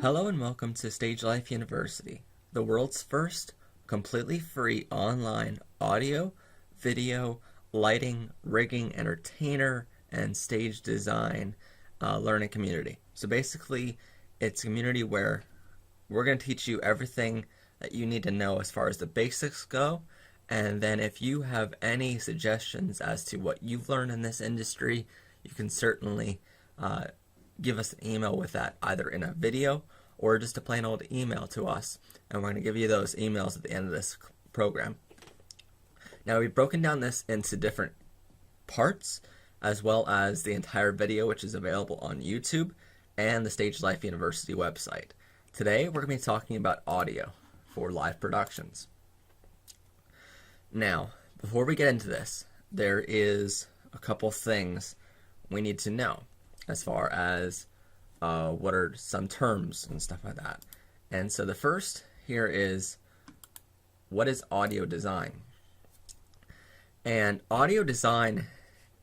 Hello and welcome to Stage Life University, the world's first completely free online audio, video, lighting, rigging, entertainer, and stage design learning community. So basically, it's a community where we're going to teach you everything that you need to know as far as the basics go. And then if you have any suggestions as to what you've learned in this industry, you can certainly give us an email with that, either in a video or just a plain old email to us. And we're going to give you those emails at the end of this program. Now, we've broken down this into different parts, as well as the entire video, which is available on YouTube and the Stage Life University website. Today, we're going to be talking about audio for live productions. Now, before we get into this, there is a couple things we need to know as far as what are some terms and stuff like that. And so the first here is, what is audio design? And audio design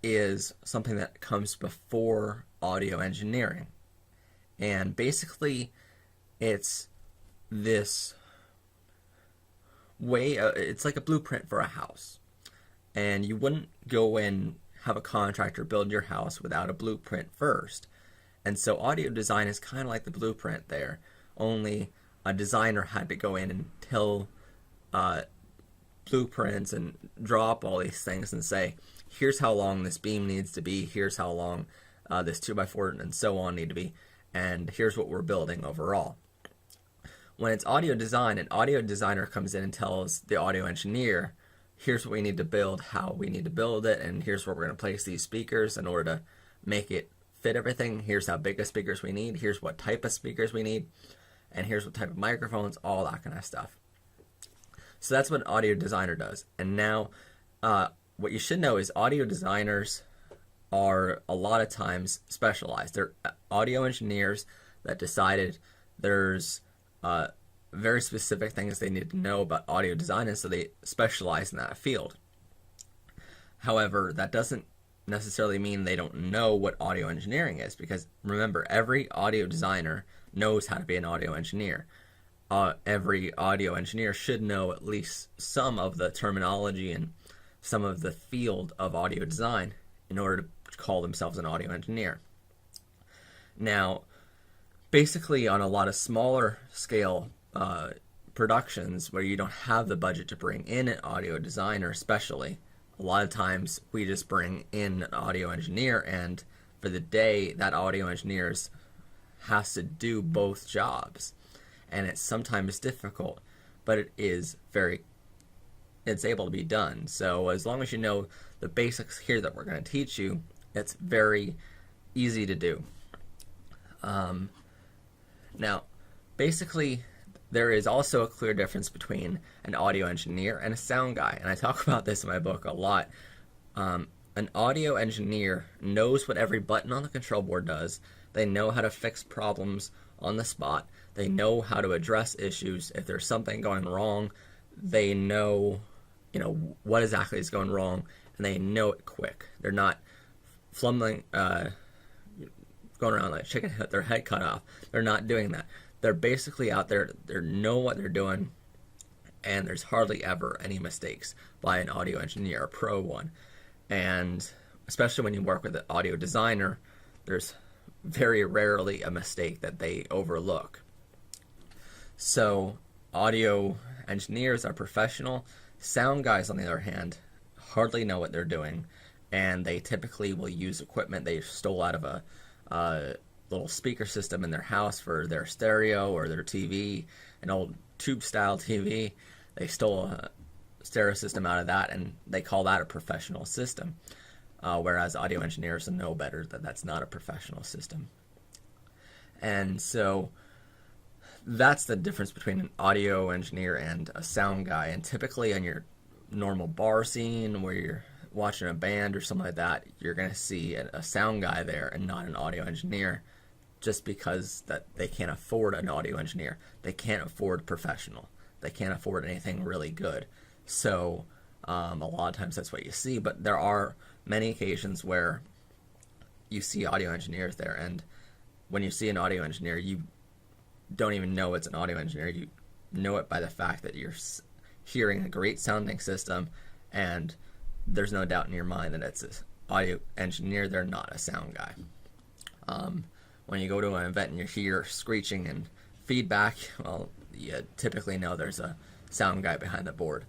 is something that comes before audio engineering. And basically, it's this way, it's like a blueprint for a house. And you wouldn't go and have a contractor build your house without a blueprint first. And so audio design is kind of like the blueprint there, only a designer had to go in and tell blueprints and draw up all these things and say, here's how long this beam needs to be, here's how long this 2x4 and so on need to be, and here's what we're building overall. When it's audio design, an audio designer comes in and tells the audio engineer, here's what we need to build, how we need to build it, and here's where we're going to place these speakers in order to make it fit everything. Here's how big of speakers we need, here's what type of speakers we need, and here's what type of microphones, all that kind of stuff. So that's what an audio designer does. And now what you should know is audio designers are a lot of times specialized. They're audio engineers that decided there's very specific things they need to know about audio design, and so they specialize in that field. However, that doesn't necessarily mean they don't know what audio engineering is, because remember, every audio designer knows how to be an audio engineer. Every audio engineer should know at least some of the terminology and some of the field of audio design in order to call themselves an audio engineer. Now, basically on a lot of smaller scale productions where you don't have the budget to bring in an audio designer especially, a lot of times we just bring in an audio engineer, and for the day that audio engineer has to do both jobs. And it's sometimes difficult, but it's able to be done. So as long as you know the basics here that we're going to teach you, it's very easy to do. Now, basically, there is also a clear difference between an audio engineer and a sound guy, and I talk about this in my book a lot. An audio engineer knows what every button on the control board does. They know how to fix problems on the spot. They know how to address issues. If there's something going wrong, they know, what exactly is going wrong, and they know it quick. They're not fumbling, going around like chicken with their head cut off. They're not doing that. They're basically out there, they know what they're doing, and there's hardly ever any mistakes by an audio engineer, a pro one. And especially when you work with an audio designer, there's very rarely a mistake that they overlook. So audio engineers are professional. Sound guys, on the other hand, hardly know what they're doing, and they typically will use equipment they stole out of a little speaker system in their house for their stereo or their TV, an old tube style TV. They stole a stereo system out of that, and they call that a professional system, whereas audio engineers know better that that's not a professional system. And so that's the difference between an audio engineer and a sound guy. And typically on your normal bar scene where you're watching a band or something like that, you're going to see a sound guy there and not an audio engineer, just because that they can't afford an audio engineer. They can't afford professional. They can't afford anything really good. So a lot of times that's what you see, but there are many occasions where you see audio engineers there, and when you see an audio engineer, you don't even know it's an audio engineer. You know it by the fact that you're hearing a great sounding system, and there's no doubt in your mind that it's an audio engineer. They're not a sound guy. When you go to an event and you hear screeching and feedback, well, you typically know there's a sound guy behind the board,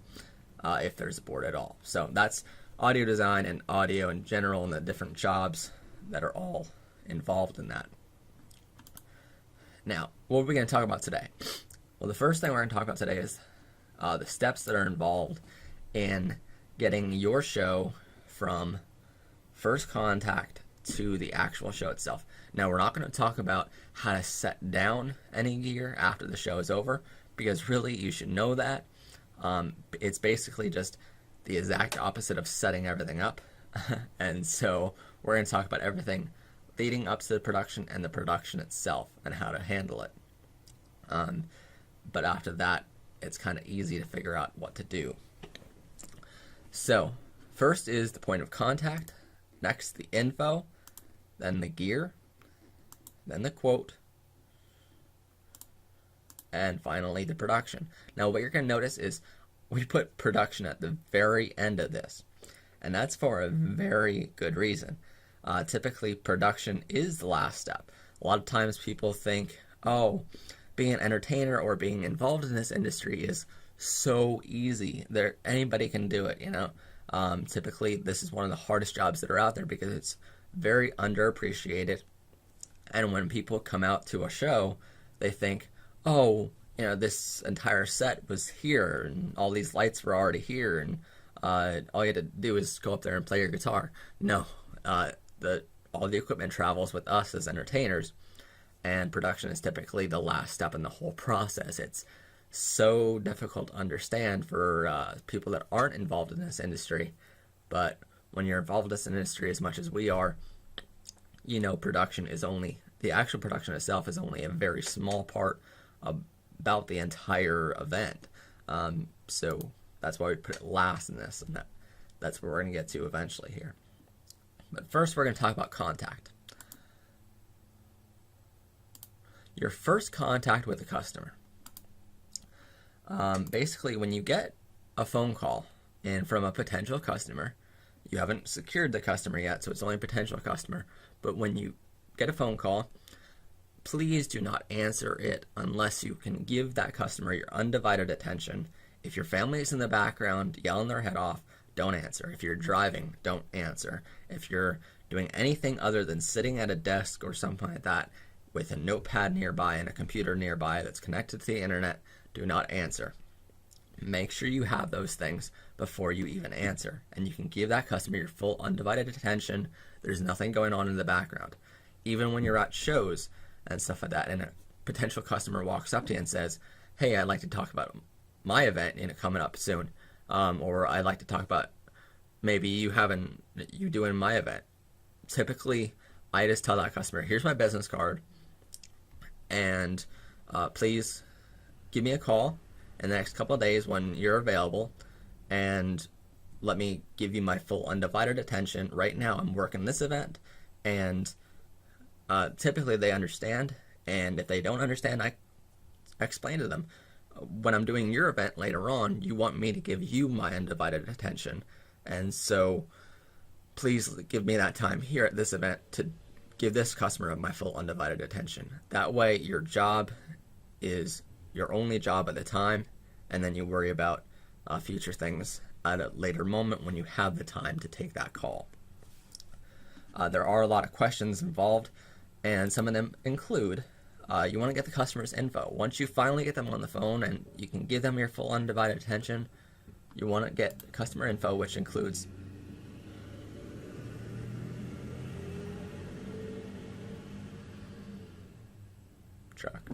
if there's a board at all. So that's audio design and audio in general and the different jobs that are all involved in that. Now, what are we going to talk about today? Well, the first thing we're going to talk about today is the steps that are involved in getting your show from first contact to the actual show itself. Now, we're not going to talk about how to set down any gear after the show is over, because really you should know that. It's basically just the exact opposite of setting everything up. And so we're going to talk about everything leading up to the production and the production itself and how to handle it. But after that, it's kind of easy to figure out what to do. So first is the point of contact, next the info, then the gear, then the quote, and finally the production. Now what you're going to notice is we put production at the very end of this, and that's for a very good reason. Typically production is the last step. A lot of times people think, oh, being an entertainer or being involved in this industry is so easy. Anybody can do it, you know. Typically this is one of the hardest jobs that are out there because it's very underappreciated. And when people come out to a show, they think, oh, you know, this entire set was here and all these lights were already here and all you had to do is go up there and play your guitar. No, all the equipment travels with us as entertainers, and production is typically the last step in the whole process. It's so difficult to understand for people that aren't involved in this industry, but when you're involved in this industry as much as we are, you know, the actual production itself is only a very small part about the entire event. So that's why we put it last in this, and that's where we're going to get to eventually here. But first we're going to talk about contact. Your first contact with the customer. Basically, when you get a phone call in from a potential customer, you haven't secured the customer yet, so it's only a potential customer. But when you get a phone call, please do not answer it unless you can give that customer your undivided attention. If your family is in the background yelling their head off, don't answer. If you're driving, don't answer. If you're doing anything other than sitting at a desk or something like that with a notepad nearby and a computer nearby that's connected to the internet, do not answer. Make sure you have those things before you even answer, and you can give that customer your full undivided attention. There's nothing going on in the background. Even when you're at shows and stuff like that, and a potential customer walks up to you and says, hey, I'd like to talk about my event, you know, coming up soon, or I'd like to talk about maybe you doing my event. Typically, I just tell that customer, here's my business card, and please give me a call in the next couple of days when you're available, and let me give you my full undivided attention. Right now I'm working this event, and typically they understand, and if they don't understand, I explain to them, when I'm doing your event later on, you want me to give you my undivided attention, and so please give me that time here at this event to give this customer my full undivided attention. That way your job is your only job at the time, and then you worry about future things at a later moment when you have the time to take that call. There are a lot of questions involved, and some of them include you want to get the customer's info. Once you finally get them on the phone and you can give them your full undivided attention, you want to get customer info, which includes truck.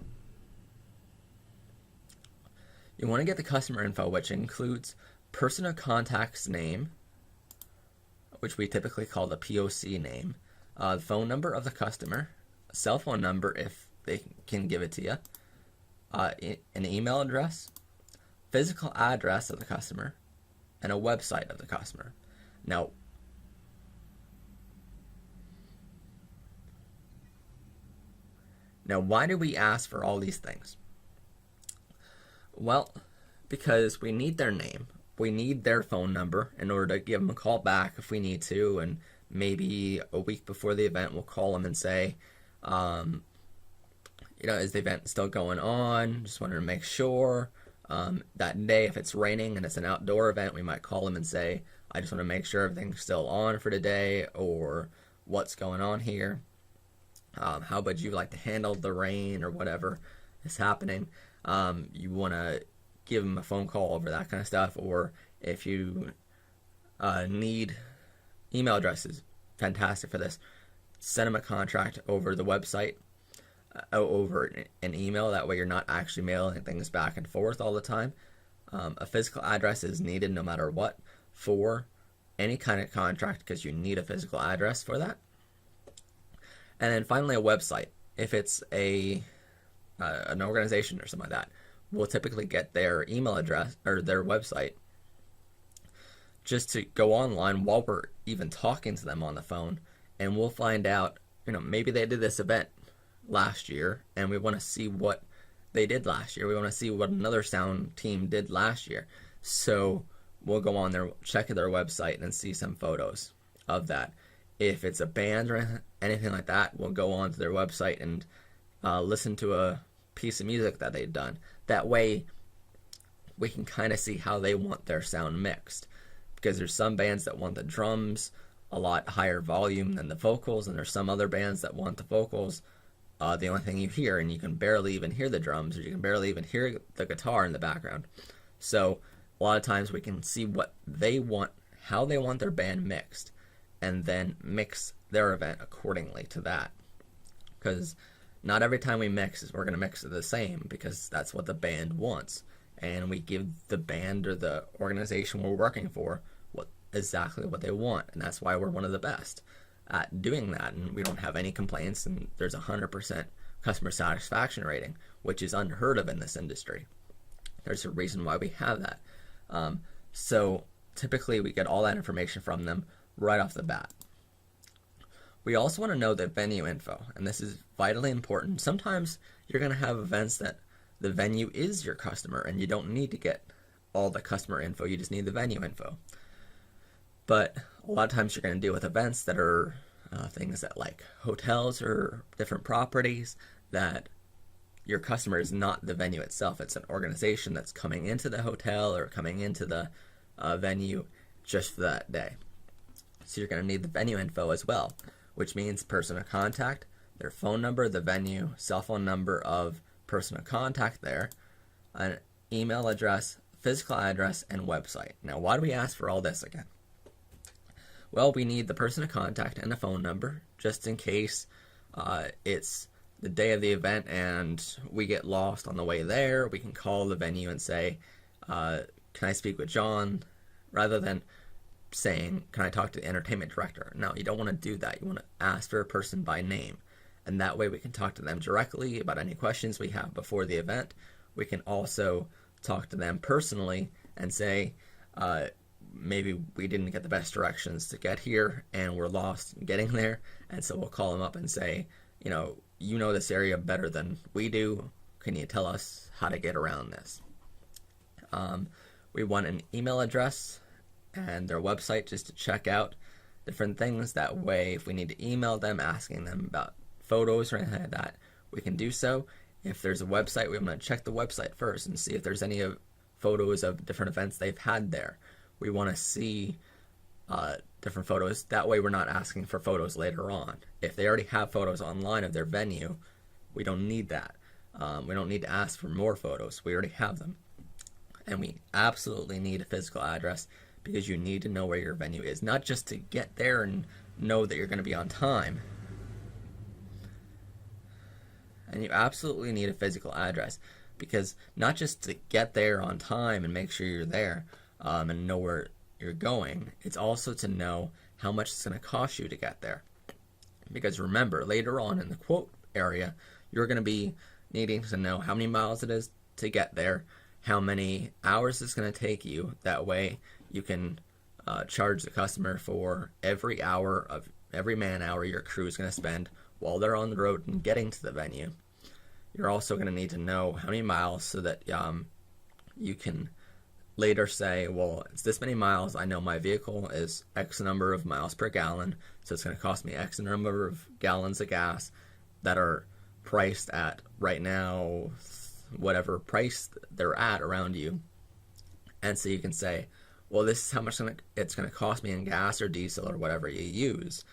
You want to get the customer info, which includes person of contact's name, which we typically call the POC name, the phone number of the customer, a cell phone number if they can give it to you, an email address, physical address of the customer, and a website of the customer. Now, why do we ask for all these things? Well, because we need their name, we need their phone number in order to give them a call back if we need to, and maybe a week before the event we'll call them and say, is the event still going on? Just wanted to make sure. That day, if it's raining and it's an outdoor event, we might call them and say, I just want to make sure everything's still on for today, or what's going on here. How would you like to handle the rain or whatever is happening? You want to give them a phone call over that kind of stuff, or if you need email addresses, fantastic for this. Send them a contract over the website, over an email. That way you're not actually mailing things back and forth all the time. A physical address is needed no matter what for any kind of contract, because you need a physical address for that. And then finally, a website. If it's an organization or something like that, we'll typically get their email address or their website just to go online while we're even talking to them on the phone, and we'll find out, maybe they did this event last year and we want to see what they did last year. We want to see what another sound team did last year. So we'll go on there, check their website, and see some photos of that. If it's a band or anything like that, we'll go on to their website and listen to a piece of music that they've done. That way we can kind of see how they want their sound mixed, because there's some bands that want the drums a lot higher volume than the vocals, and there's some other bands that want the vocals the only thing you hear, and you can barely even hear the drums, or you can barely even hear the guitar in the background. So a lot of times we can see what they want, how they want their band mixed, and then mix their event accordingly to that. Because not every time we mix we're going to mix it the same, because that's what the band wants, and we give the band or the organization we're working for exactly what they want, and that's why we're one of the best at doing that, and we don't have any complaints, and there's 100% customer satisfaction rating, which is unheard of in this industry. There's a reason why we have that. So typically we get all that information from them right off the bat. We also want to know the venue info, and this is vitally important. Sometimes you're going to have events that the venue is your customer, and you don't need to get all the customer info, you just need the venue info. But a lot of times you're going to deal with events that are things that like hotels or different properties that your customer is not the venue itself. It's an organization that's coming into the hotel or coming into the venue just for that day. So you're going to need the venue info as well, which means person of contact, their phone number, the venue, cell phone number of person of contact there, an email address, physical address, and website. Now, why do we ask for all this again? Well, we need the person of contact and a phone number, just in case it's the day of the event and we get lost on the way there. We can call the venue and say, can I speak with John? Rather than saying, can I talk to the entertainment director? No, you don't want to do that. You want to ask for a person by name. And that way we can talk to them directly about any questions we have before the event. We can also talk to them personally and say, maybe we didn't get the best directions to get here and we're lost in getting there. And so we'll call them up and say, you know this area better than we do. Can you tell us how to get around this? We want an email address and their website just to check out different things. That way, if we need to email them asking them about photos or anything like that, we can do so. If there's a website, we want to check the website first and see if there's any photos of different events they've had there. We want to see different photos. That way we're not asking for photos later on. If they already have photos online of their venue, we don't need that. We don't need to ask for more photos. We already have them. And we absolutely need a physical address, because you need to know where your venue is, not just to get there and know that you're going to be on time. And you absolutely need a physical address, because not just to get there on time and make sure you're there and know where you're going, it's also to know how much it's going to cost you to get there. Because remember, later on in the quote area, you're going to be needing to know how many miles it is to get there, how many hours it's going to take you. That way you can charge the customer for every hour of every man hour your crew is going to spend while they're on the road and getting to the venue. you're also going to need to know how many miles so that you can later say, well, it's this many miles. I know my vehicle is X number of miles per gallon, so it's going to cost me X number of gallons of gas that are priced at right now, whatever price they're at around you. And so you can say, well, this is how much it's going to cost me in gas or diesel or whatever you use.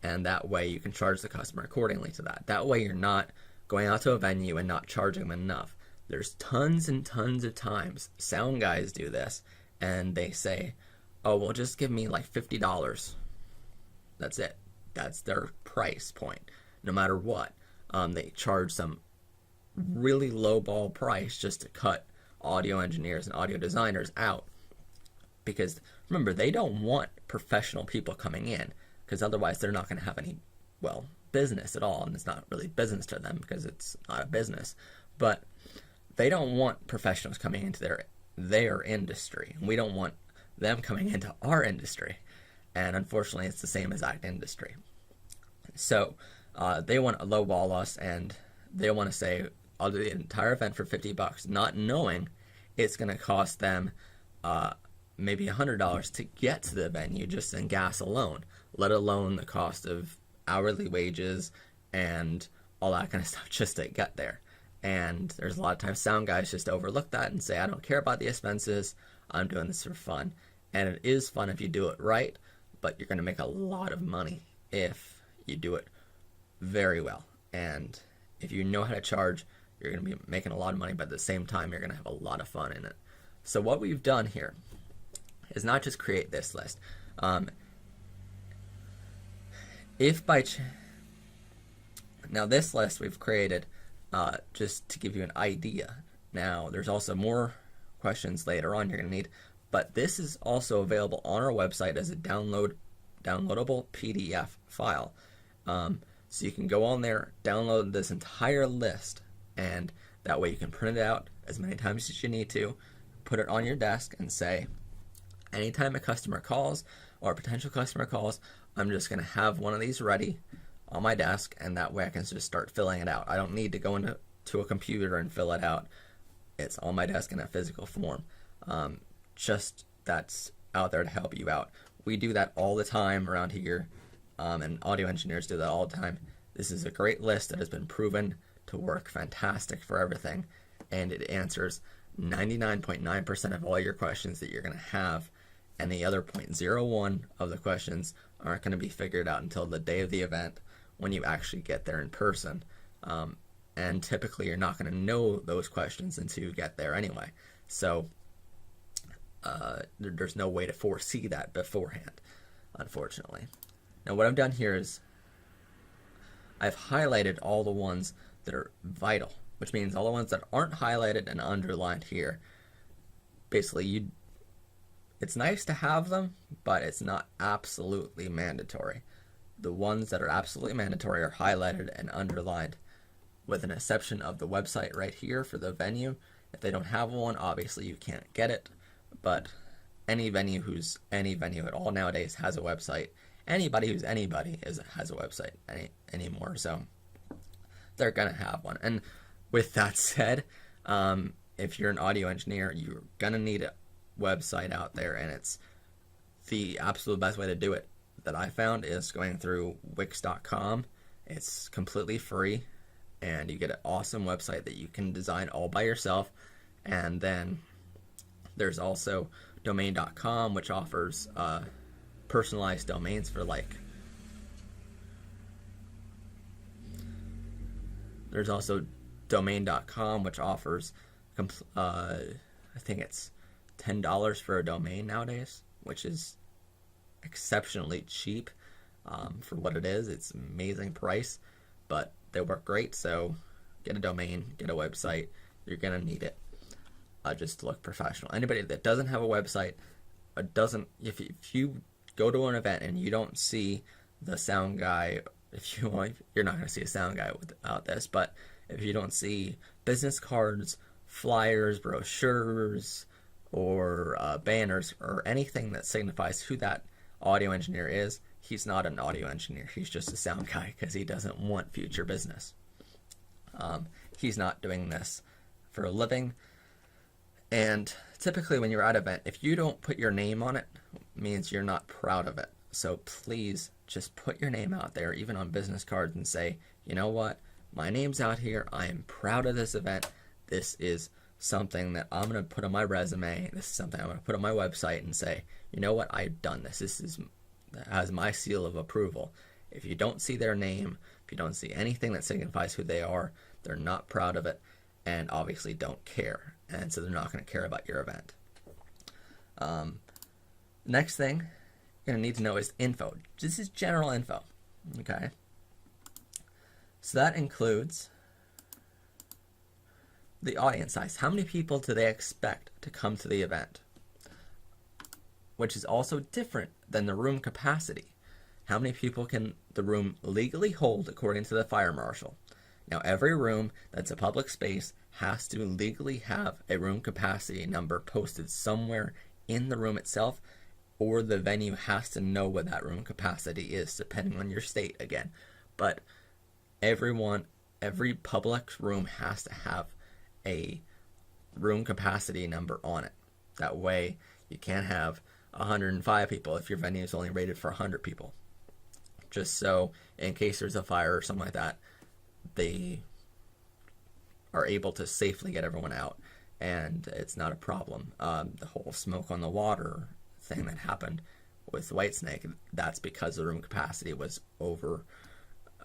And that way you can charge the customer accordingly to that. That way you're not going out to a venue and not charging them enough. There's tons and tons of times sound guys do this, and they say, oh, well, just give me like $50. That's it. That's their price point, no matter what. They charge some really low ball price just to cut audio engineers and audio designers out. Because remember, they don't want professional people coming in, because otherwise they're not going to have any, well, business at all. And it's not really business to them because it's not a business. But they don't want professionals coming into their industry. We don't want them coming into our industry. And unfortunately, it's the same exact industry. So they want to lowball us, and they want to say, I'll do the entire event for $50, not knowing it's going to cost them maybe $100 to get to the venue just in gas alone, let alone the cost of hourly wages and all that kind of stuff just to get there. And there's a lot of times sound guys just overlook that and say, I don't care about the expenses, I'm doing this for fun. And it is fun if you do it right, but you're going to make a lot of money if you do it very well. And if you know how to charge, you're going to be making a lot of money, but at the same time, you're going to have a lot of fun in it. So what we've done here is not just create this list. Now this list we've created just to give you an idea. Now there's also more questions later on you're going to need, but this is also available on our website as a downloadable PDF file. So you can go on there, download this entire list, and that way you can print it out as many times as you need to, put it on your desk, and say, anytime a customer calls or a potential customer calls, I'm just going to have one of these ready on my desk, and that way I can just start filling it out. I don't need to go into a computer and fill it out. It's on my desk in a physical form. Just that's out there to help you out. We do that all the time around here, and audio engineers do that all the time. This is a great list that has been proven to work fantastic for everything, and it answers 99.9% of all your questions that you're going to have, and the other 0.01 of the questions aren't going to be figured out until the day of the event when you actually get there in person. And typically you're not going to know those questions until you get there anyway. So there's no way to foresee that beforehand, unfortunately. Now what I've done here is I've highlighted all the ones that are vital, which means all the ones that aren't highlighted and underlined here. Basically, it's nice to have them, but it's not absolutely mandatory. The ones that are absolutely mandatory are highlighted and underlined, with an exception of the website right here for the venue. If they don't have one, obviously you can't get it, but any venue who's any venue at all nowadays has a website. Anybody who's anybody has a website anymore, so they're gonna have one. And with that said, if you're an audio engineer, you're gonna need a website out there, and it's the absolute best way to do it that I found is going through Wix.com. It's completely free, and you get an awesome website that you can design all by yourself. And then there's also domain.com, which offers personalized domains for there's also domain.com, which offers I think it's $10 for a domain nowadays, which is exceptionally cheap for what it is. It's an amazing price, but they work great. So get a domain, get a website. You're gonna need it just to look professional. Anybody that doesn't have a website if you go to an event and you don't see the sound guy, you're not gonna see a sound guy without this, but if you don't see business cards, flyers, brochures, or banners, or anything that signifies who that audio engineer is, he's not an audio engineer. He's just a sound guy because he doesn't want future business. he's not doing this for a living. And typically when you're at an event, if you don't put your name on it, it means you're not proud of it. So please just put your name out there, even on business cards, and say, you know what, my name's out here. I am proud of this event. This is something that I'm going to put on my resume. This is something I'm going to put on my website and say, you know what, I've done this. This has my seal of approval. If you don't see their name, if you don't see anything that signifies who they are, they're not proud of it and obviously don't care. And so they're not going to care about your event. Next thing you're going to need to know is info. This is general info. Okay. So that includes the audience size. How many people do they expect to come to the event? Which is also different than the room capacity. How many people can the room legally hold according to the fire marshal? Now, every room that's a public space has to legally have a room capacity number posted somewhere in the room itself, or the venue has to know what that room capacity is, depending on your state again. But every public room has to have a room capacity number on it. That way, you can't have 105 people if your venue is only rated for 100 people. Just so, in case there's a fire or something like that, they are able to safely get everyone out, and it's not a problem. The whole smoke on the water thing that happened with Whitesnake, that's because the room capacity was over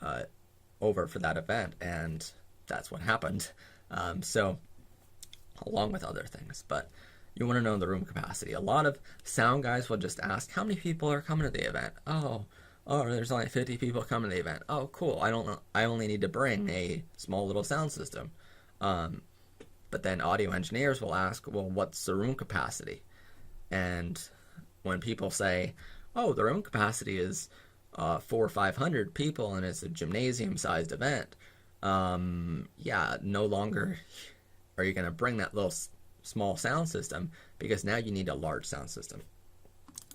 for that event, and that's what happened. So, along with other things, but you want to know the room capacity. A lot of sound guys will just ask, how many people are coming to the event? Oh, there's only 50 people coming to the event. Oh, cool. I only need to bring a small little sound system. But then audio engineers will ask, well, what's the room capacity? And when people say, oh, the room capacity is 400 or 500 people and it's a gymnasium-sized event, no longer are you going to bring that little small sound system, because now you need a large sound system.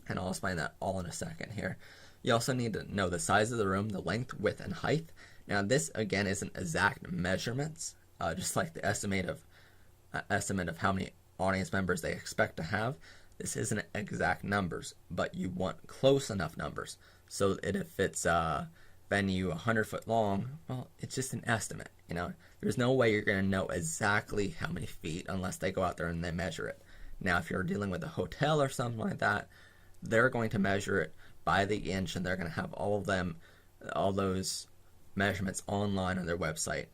And I'll explain that all in a second here. You also need to know the size of the room, the length, width, and height. Now this, again, isn't exact measurements, just like the estimate of how many audience members they expect to have. This isn't exact numbers, but you want close enough numbers. So that if it's a venue 100 foot long, well, it's just an estimate. There's no way you're going to know exactly how many feet unless they go out there and they measure it. Now, if you're dealing with a hotel or something like that, they're going to measure it by the inch, and they're going to have all those measurements online on their website.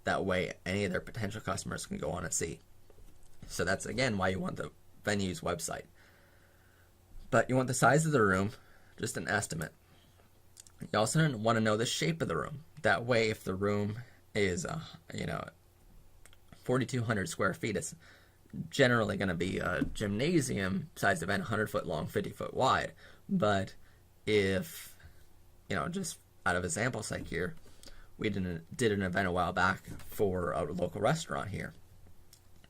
That way, any of their potential customers can go on and see. So that's, again, why you want the venue's website. But you want the size of the room, just an estimate. You also want to know the shape of the room. That way, if the room is, 4,200 square feet, it's generally going to be a gymnasium-sized event, 100 foot long, 50 foot wide. But if, just out of a sample sake here, we did an event a while back for a local restaurant here,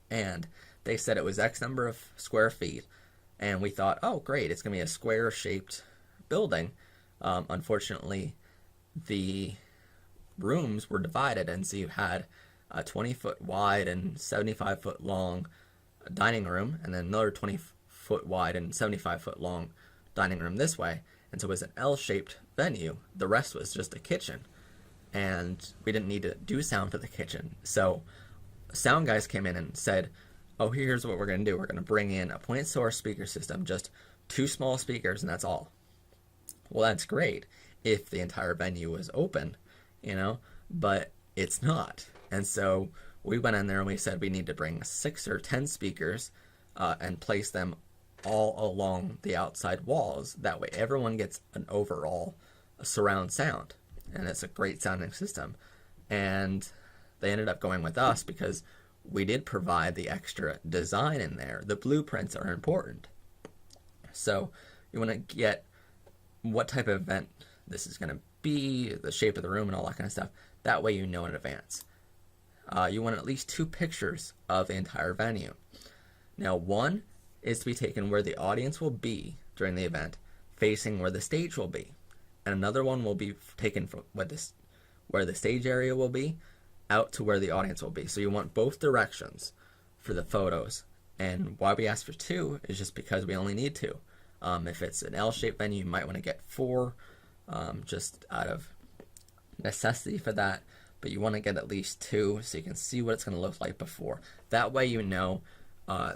and they said it was X number of square feet, and we thought, oh great, it's going to be a square-shaped building. Unfortunately, the rooms were divided, and so you had a 20 foot wide and 75 foot long dining room, and then another 20 foot wide and 75 foot long dining room this way. And so it was an L-shaped venue. The rest was just a kitchen, and we didn't need to do sound for the kitchen. So sound guys came in and said, oh, here's what we're going to do. We're going to bring in a point source speaker system, just 2 small speakers, and that's all. Well, that's great if the entire venue was open, but it's not. And so we went in there and we said we need to bring 6 or 10 speakers and place them all along the outside walls. That way everyone gets an overall surround sound, and it's a great sounding system. And they ended up going with us because we did provide the extra design in there. The blueprints are important. So you want to get what type of event this is going to be, the shape of the room, and all that kind of stuff. That way you know in advance. You want at least 2 pictures of the entire venue. Now, one is to be taken where the audience will be during the event, facing where the stage will be. And another one will be taken from where the stage area will be, out to where the audience will be. So you want both directions for the photos. And why we ask for 2 is just because we only need 2. If it's an L-shaped venue, you might want to get 4, just out of necessity for that. But you want to get at least 2 so you can see what it's going to look like before. That way you know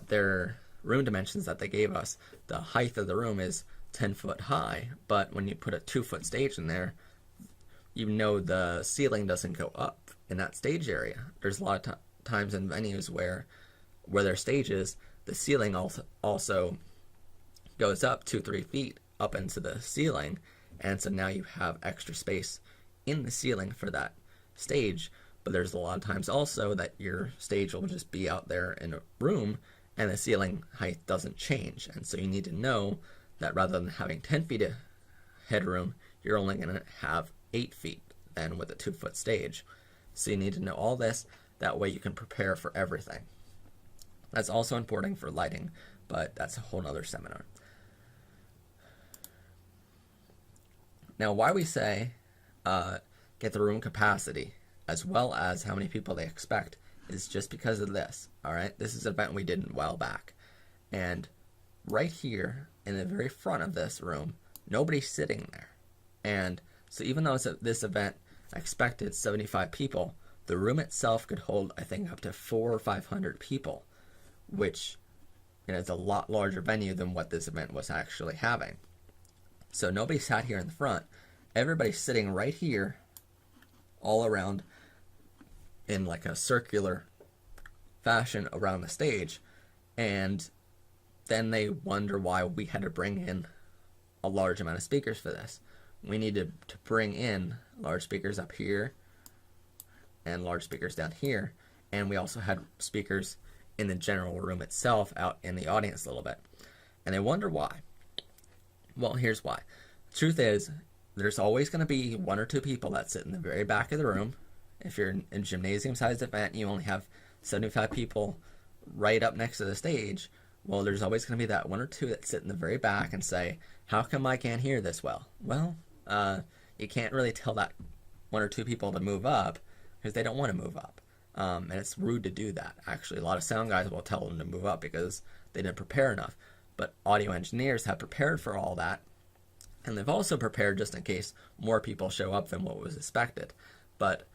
their room dimensions that they gave us. The height of the room is 10 foot high, but when you put a 2-foot stage in there, you know the ceiling doesn't go up in that stage area. There's a lot of times in venues where their stages, the ceiling also goes up 2-3 feet up into the ceiling, and so now you have extra space in the ceiling for that stage. But there's a lot of times also that your stage will just be out there in a room and the ceiling height doesn't change, and so you need to know that rather than having 10 feet of headroom, you're only going to have 8 feet then with a 2-foot stage. So you need to know all this, that way you can prepare for everything. That's also important for lighting, but that's a whole nother seminar. Now, why we say get the room capacity as well as how many people they expect is just because of this, all right? This is an event we did a while back. And right here in the very front of this room, nobody's sitting there. And so even though this event expected 75 people, the room itself could hold, I think, up to 400 or 500 people, which is a lot larger venue than what this event was actually having. So nobody sat here in the front. Everybody's sitting right here all around in like a circular fashion around the stage. And then they wonder why we had to bring in a large amount of speakers for this. We needed to bring in large speakers up here and large speakers down here. And we also had speakers in the general room itself out in the audience a little bit. And they wonder why. Well, here's why. The truth is, there's always going to be 1 or 2 people that sit in the very back of the room. If you're in a gymnasium-sized event, you only have 75 people right up next to the stage. Well, there's always going to be that 1 or 2 that sit in the very back and say, how come I can't hear this well? Well, you can't really tell that 1 or 2 people to move up because they don't want to move up. And it's rude to do that. Actually, a lot of sound guys will tell them to move up because they didn't prepare enough. But audio engineers have prepared for all that. And they've also prepared just in case more people show up than what was expected. But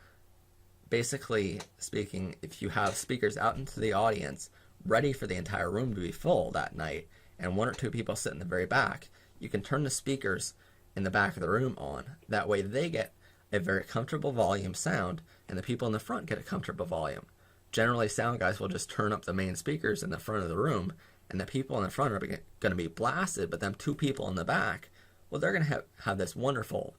basically speaking, if you have speakers out into the audience ready for the entire room to be full that night, and 1 or 2 people sit in the very back, you can turn the speakers in the back of the room on. That way they get a very comfortable volume sound, and the people in the front get a comfortable volume. Generally, sound guys will just turn up the main speakers in the front of the room, and the people in the front are going to be blasted, but them 2 people in the back, well, they're going to have this wonderful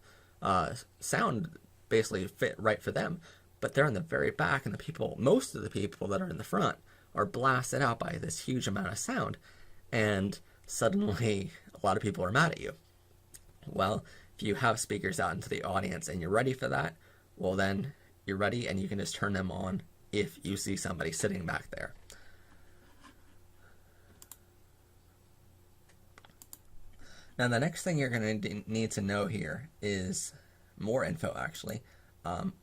sound basically fit right for them, but they're in the very back, and most of the people that are in the front are blasted out by this huge amount of sound, and suddenly a lot of people are mad at you. Well, if you have speakers out into the audience and you're ready for that, well then you're ready and you can just turn them on if you see somebody sitting back there. Now the next thing you're going to need to know here is more info actually.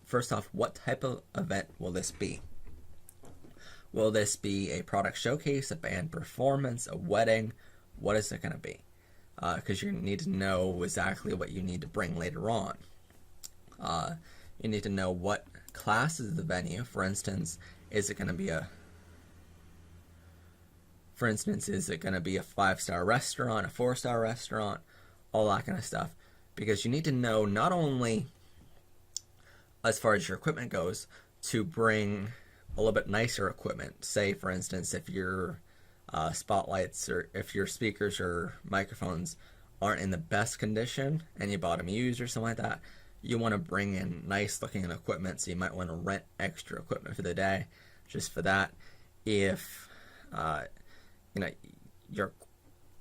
First off, what type of event will this be? Will this be a product showcase, a band performance, a wedding? What is it going to be? Because you need to know exactly what you need to bring later on. You need to know what class is the venue. For instance, is it going to be a 5-star restaurant, a 4-star restaurant, all that kind of stuff? Because you need to know not only as far as your equipment goes, to bring a little bit nicer equipment. Say, for instance, if your spotlights or if your speakers or microphones aren't in the best condition and you bought them used or something like that, you want to bring in nice looking equipment, so you might want to rent extra equipment for the day just for that. If your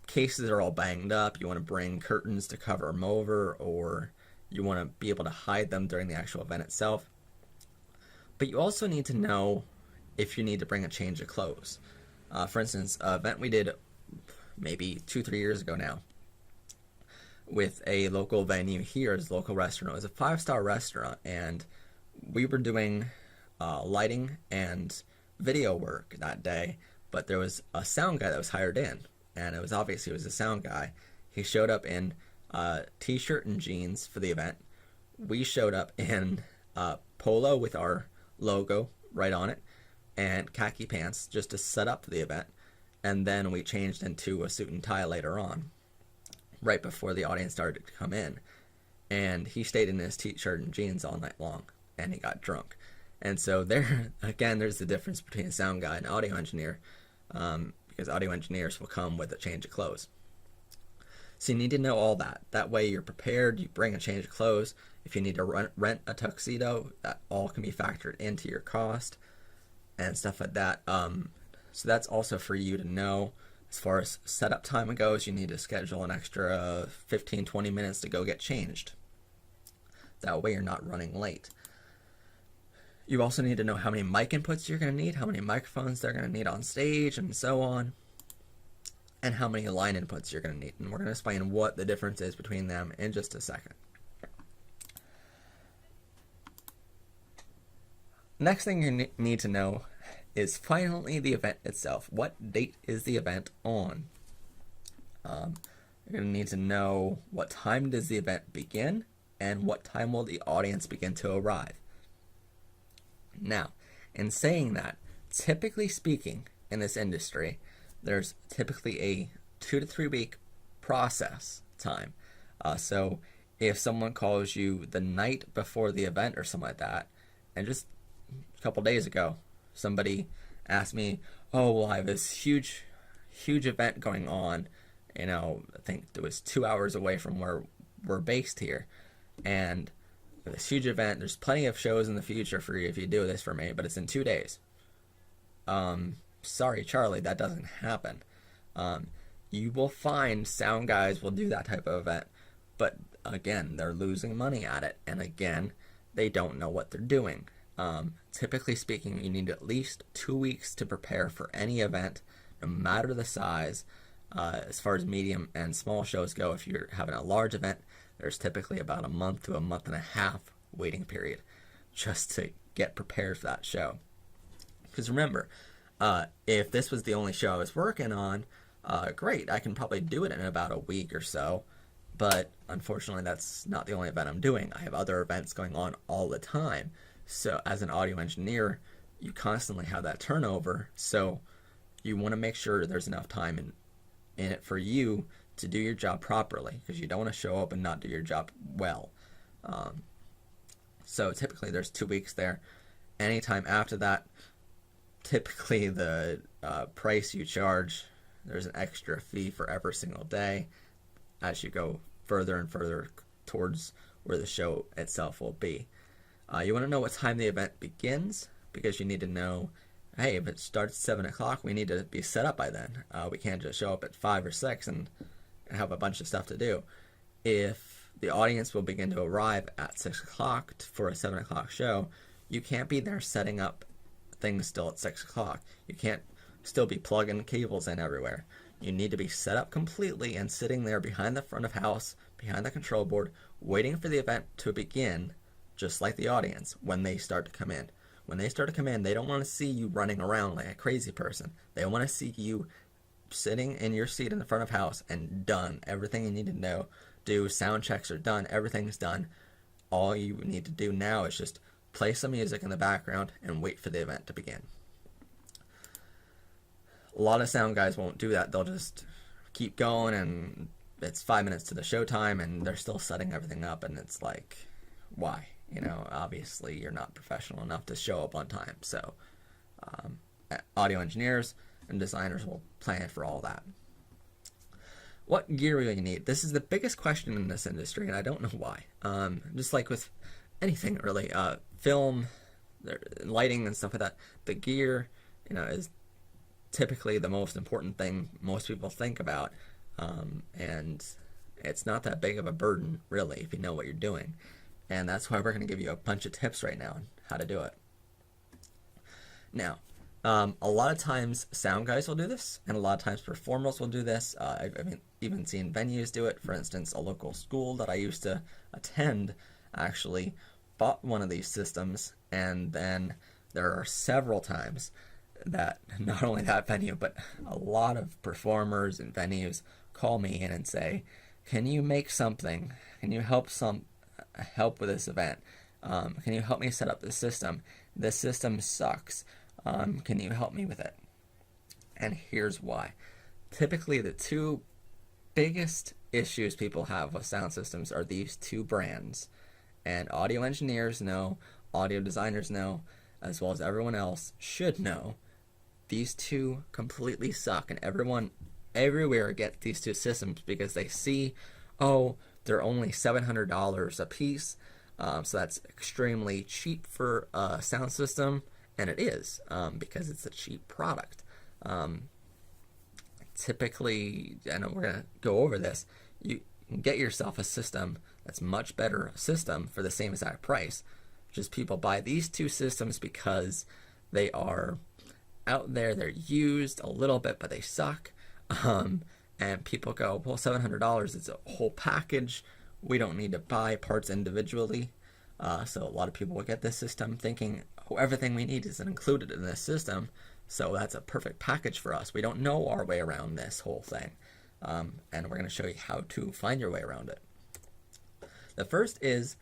cases are all banged up, you want to bring curtains to cover them over, or you want to be able to hide them during the actual event itself. But you also need to know if you need to bring a change of clothes. For instance, an event we did maybe 2-3 years ago now with a local venue here, as a local restaurant. It was a 5-star restaurant, and we were doing lighting and video work that day, but there was a sound guy that was hired in, and it was obvious he was a sound guy. He showed up in t-shirt and jeans for the event. We showed up in polo with our logo right on it and khaki pants just to set up the event, and then we changed into a suit and tie later on, right before the audience started to come in. And he stayed in his t-shirt and jeans all night long, and he got drunk. And so there, again, there's the difference between a sound guy and an audio engineer, because audio engineers will come with a change of clothes. So you need to know all that. That way you're prepared, you bring a change of clothes. If you need to rent a tuxedo, that all can be factored into your cost and stuff like that. So that's also for you to know. As far as setup time goes, you need to schedule an extra 15-20 minutes to go get changed. That way you're not running late. You also need to know how many mic inputs you're going to need, how many microphones they're going to need on stage, and so on, and how many line inputs you're going to need. And we're going to explain what the difference is between them in just a second. Next thing you need to know is finally the event itself. What date is the event on? You're going to need to know what time does the event begin, and what time will the audience begin to arrive. Now, in saying that, typically speaking, in this industry, there's typically a 2 to 3 week process time. So if someone calls you the night before the event or something like that, and just a couple days ago, somebody asked me, oh, well, I have this huge event going on, I think it was 2 hours away from where we're based here, and this huge event, there's plenty of shows in the future for you if you do this for me, but it's in 2 days. Sorry, Charlie, that doesn't happen. You will find sound guys will do that type of event, but again, they're losing money at it, and again, they don't know what they're doing. Typically speaking, you need at least 2 weeks to prepare for any event, no matter the size. As far as medium and small shows go, if you're having a large event, there's typically about a month to a month and a half waiting period just to get prepared for that show. Because remember, if this was the only show I was working on, great, I can probably do it in about a week or so. But unfortunately, that's not the only event I'm doing. I have other events going on all the time. So as an audio engineer, you constantly have that turnover. So you want to make sure there's enough time in it for you to do your job properly, because you don't want to show up and not do your job well. So typically there's 2 weeks there. Anytime after that, typically the price you charge, there's an extra fee for every single day as you go further and further towards where the show itself will be. You want to know what time the event begins, because you need to know, hey, if it starts at 7 o'clock, we need to be set up by then. We can't just show up at 5 or 6 and have a bunch of stuff to do. If the audience will begin to arrive at 6 o'clock for a 7 o'clock show, you can't be there setting up things still at 6 o'clock. You can't still be plugging cables in everywhere. You need to be set up completely and sitting there behind the front of house, behind the control board, waiting for the event to begin, just like the audience, when they start to come in. When they start to come in, they don't want to see you running around like a crazy person. They want to see you sitting in your seat in the front of house and done. Everything you need to do, sound checks are done, everything's done. All you need to do now is just play some music in the background and wait for the event to begin. A lot of sound guys won't do that. They'll just keep going, and it's 5 minutes to the show time and they're still setting everything up, and it's like, why? Obviously you're not professional enough to show up on time. So audio engineers and designers will plan for all that. What gear will you need? This is the biggest question in this industry, and I don't know why. Just like with anything really, film, lighting and stuff like that, the gear, is typically the most important thing most people think about, and it's not that big of a burden, really, if you know what you're doing. And that's why we're going to give you a bunch of tips right now on how to do it. Now, a lot of times sound guys will do this, and a lot of times performers will do this. I've even seen venues do it. For instance, a local school that I used to attend actually bought one of these systems and then there are several times that not only that venue, but a lot of performers and venues call me in and say, "Can you make something? Can you help with this event? Can you help me set up this system? This system sucks. Can you help me with it?" And here's why. Typically, the two biggest issues people have with sound systems are these two brands. And audio engineers know, audio designers know, as well as everyone else should know, these two completely suck. And everyone everywhere gets these two systems because they see, oh, they're only $700 a piece. So that's extremely cheap for a sound system. And it is, because it's a cheap product. Typically, I know we're going to go over this, you can get yourself a system that's much better system for the same exact price. Just people buy these two systems because they are out there, they're used a little bit, but they suck. And people go, well, $700 is a whole package. We don't need to buy parts individually. So a lot of people will get this system thinking, oh, everything we need is included in this system. So that's a perfect package for us. We don't know our way around this whole thing. And we're going to show you how to find your way around it. The first is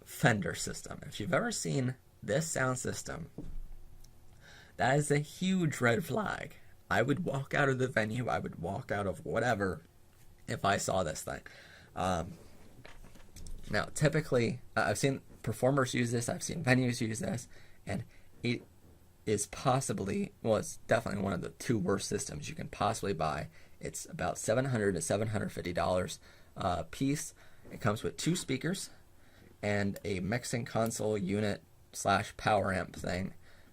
Fender system. If you've ever seen this sound system, that is a huge red flag. I would walk out of the venue, I would walk out of whatever if I saw this thing. Now, typically, I've seen performers use this, I've seen venues use this, and it is possibly, well, it's definitely one of the two worst systems you can possibly buy. It's about $700 to $750 a piece. It comes with two speakers and a mixing console unit / power amp thing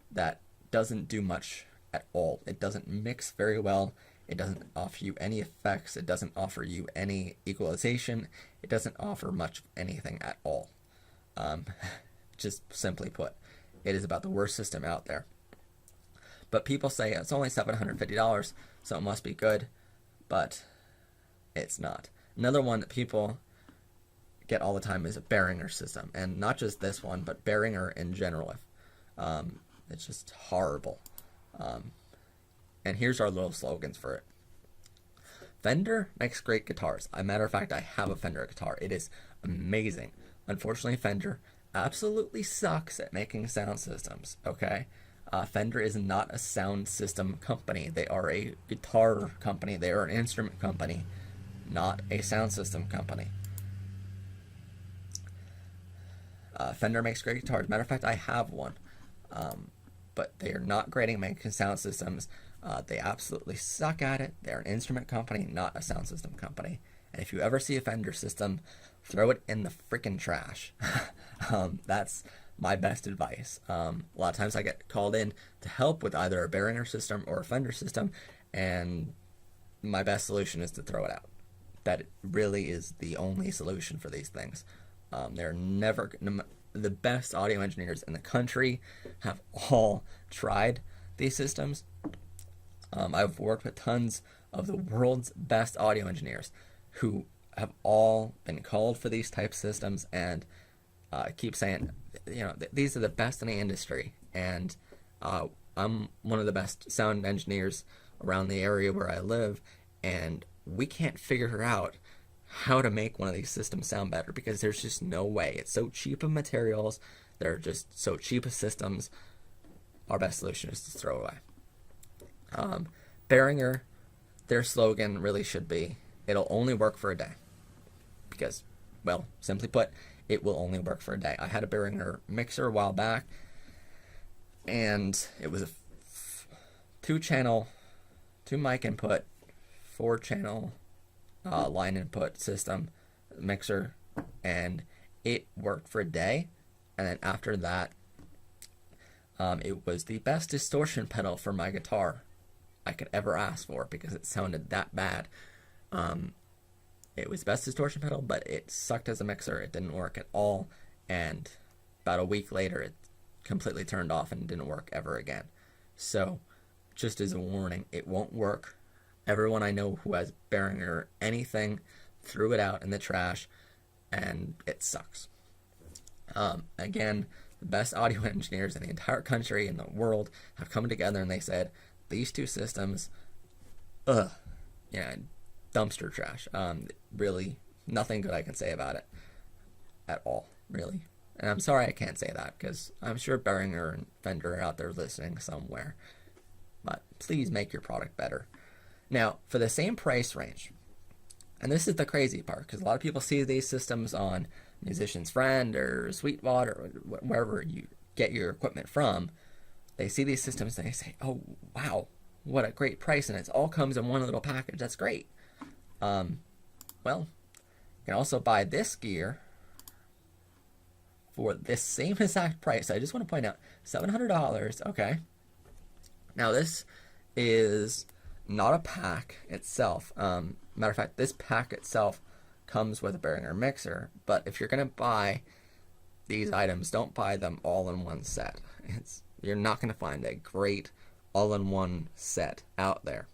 that doesn't do much at all. It doesn't mix very well. It doesn't offer you any effects. It doesn't offer you any equalization. It doesn't offer much of anything at all. Just simply put, it is about the worst system out there. But people say it's only $750, so it must be good, but it's not. Another one that people get all the time is a Behringer system, and not just this one, but Behringer in general. It's just horrible. And here's our little slogans for it. Fender makes great guitars. As a matter of fact, I have a Fender guitar. It is amazing. Unfortunately, Fender absolutely sucks at making sound systems, okay? Fender is not a sound system company. They are a guitar company. They are an instrument company, not a sound system company. Fender makes great guitars. As a matter of fact, I have one. But they are not great at making sound systems. They absolutely suck at it. They're an instrument company, not a sound system company. And if you ever see a Fender system, throw it in the freaking trash. That's my best advice. A lot of times I get called in to help with either a Behringer system or a Fender system, and my best solution is to throw it out. That really is the only solution for these things. They're never... The best audio engineers in the country have all tried these systems. I've worked with tons of the world's best audio engineers who have all been called for these type systems, and keep saying, these are the best in the industry. And I'm one of the best sound engineers around the area where I live, and we can't figure out how to make one of these systems sound better because there's just no way. It's so cheap of materials. They're just so cheap of systems. Our best solution is to throw away. Behringer, their slogan really should be, it'll only work for a day. Because, well, simply put, it will only work for a day. I had a Behringer mixer a while back, and it was a 2-channel, 2 mic input, 4-channel line input system mixer, and it worked for a day. And then after that, it was the best distortion pedal for my guitar I could ever ask for because it sounded that bad. It was best distortion pedal, but it sucked as a mixer. It didn't work at all, and about a week later it completely turned off and didn't work ever again. So just as a warning, it won't work. Everyone I know who has Behringer anything threw it out in the trash, and it sucks. Again, the best audio engineers in the entire country and the world have come together and they said, these two systems, yeah, dumpster trash. Really, nothing good I can say about it at all, really. And I'm sorry I can't say that, because I'm sure Behringer and Fender are out there listening somewhere. But please make your product better. Now, for the same price range, and this is the crazy part, because a lot of people see these systems on Musician's Friend or Sweetwater or wherever you get your equipment from. They see these systems and they say, oh, wow, what a great price, and it all comes in one little package. That's great. Well, you can also buy this gear for this same exact price. I just want to point out, $700, okay. Now, this is not a pack itself. Matter of fact, this pack itself comes with a Behringer mixer, but if you're going to buy these items, don't buy them all in one set. You're not going to find a great all-in-one set out there.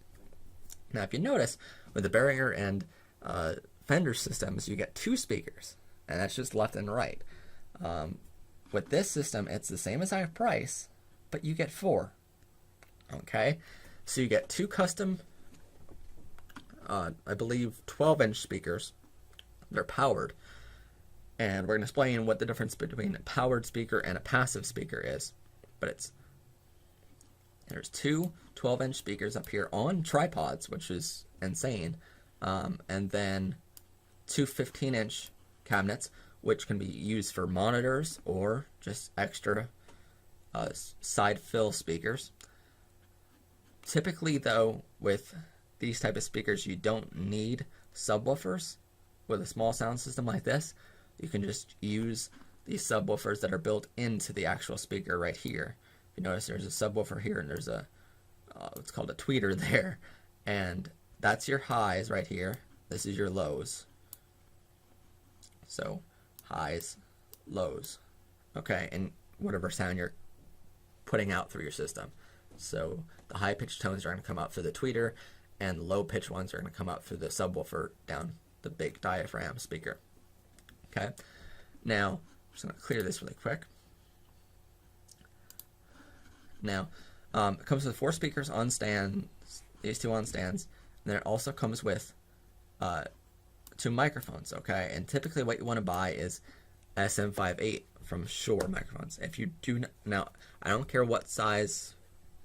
Now, if you notice, with the Behringer and Fender systems, you get two speakers, and that's just left and right. With this system, it's the same exact price, but you get four. Okay, so you get two custom, I believe, 12-inch speakers. They're powered, and we're going to explain what the difference between a powered speaker and a passive speaker is. But there's two 12-inch speakers up here on tripods, which is insane, and then two 15-inch cabinets, which can be used for monitors or just extra side fill speakers. Typically, though, with these type of speakers, you don't need subwoofers. With a small sound system like this, you can just use these subwoofers that are built into the actual speaker right here. You notice there's a subwoofer here, and there's a it's called a tweeter there, and that's your highs right here. This is your lows. So highs, lows, okay, and whatever sound you're putting out through your system. So the high pitched tones are going to come out through the tweeter, and the low pitched ones are going to come out through the subwoofer down the big diaphragm speaker. Okay, now I'm just going to clear this really quick. Now, it comes with 4 speakers on stands, these 2 on stands, and then it also comes with 2 microphones, okay? And typically what you want to buy is SM58 from Shure microphones. If you do not, now, I don't care what size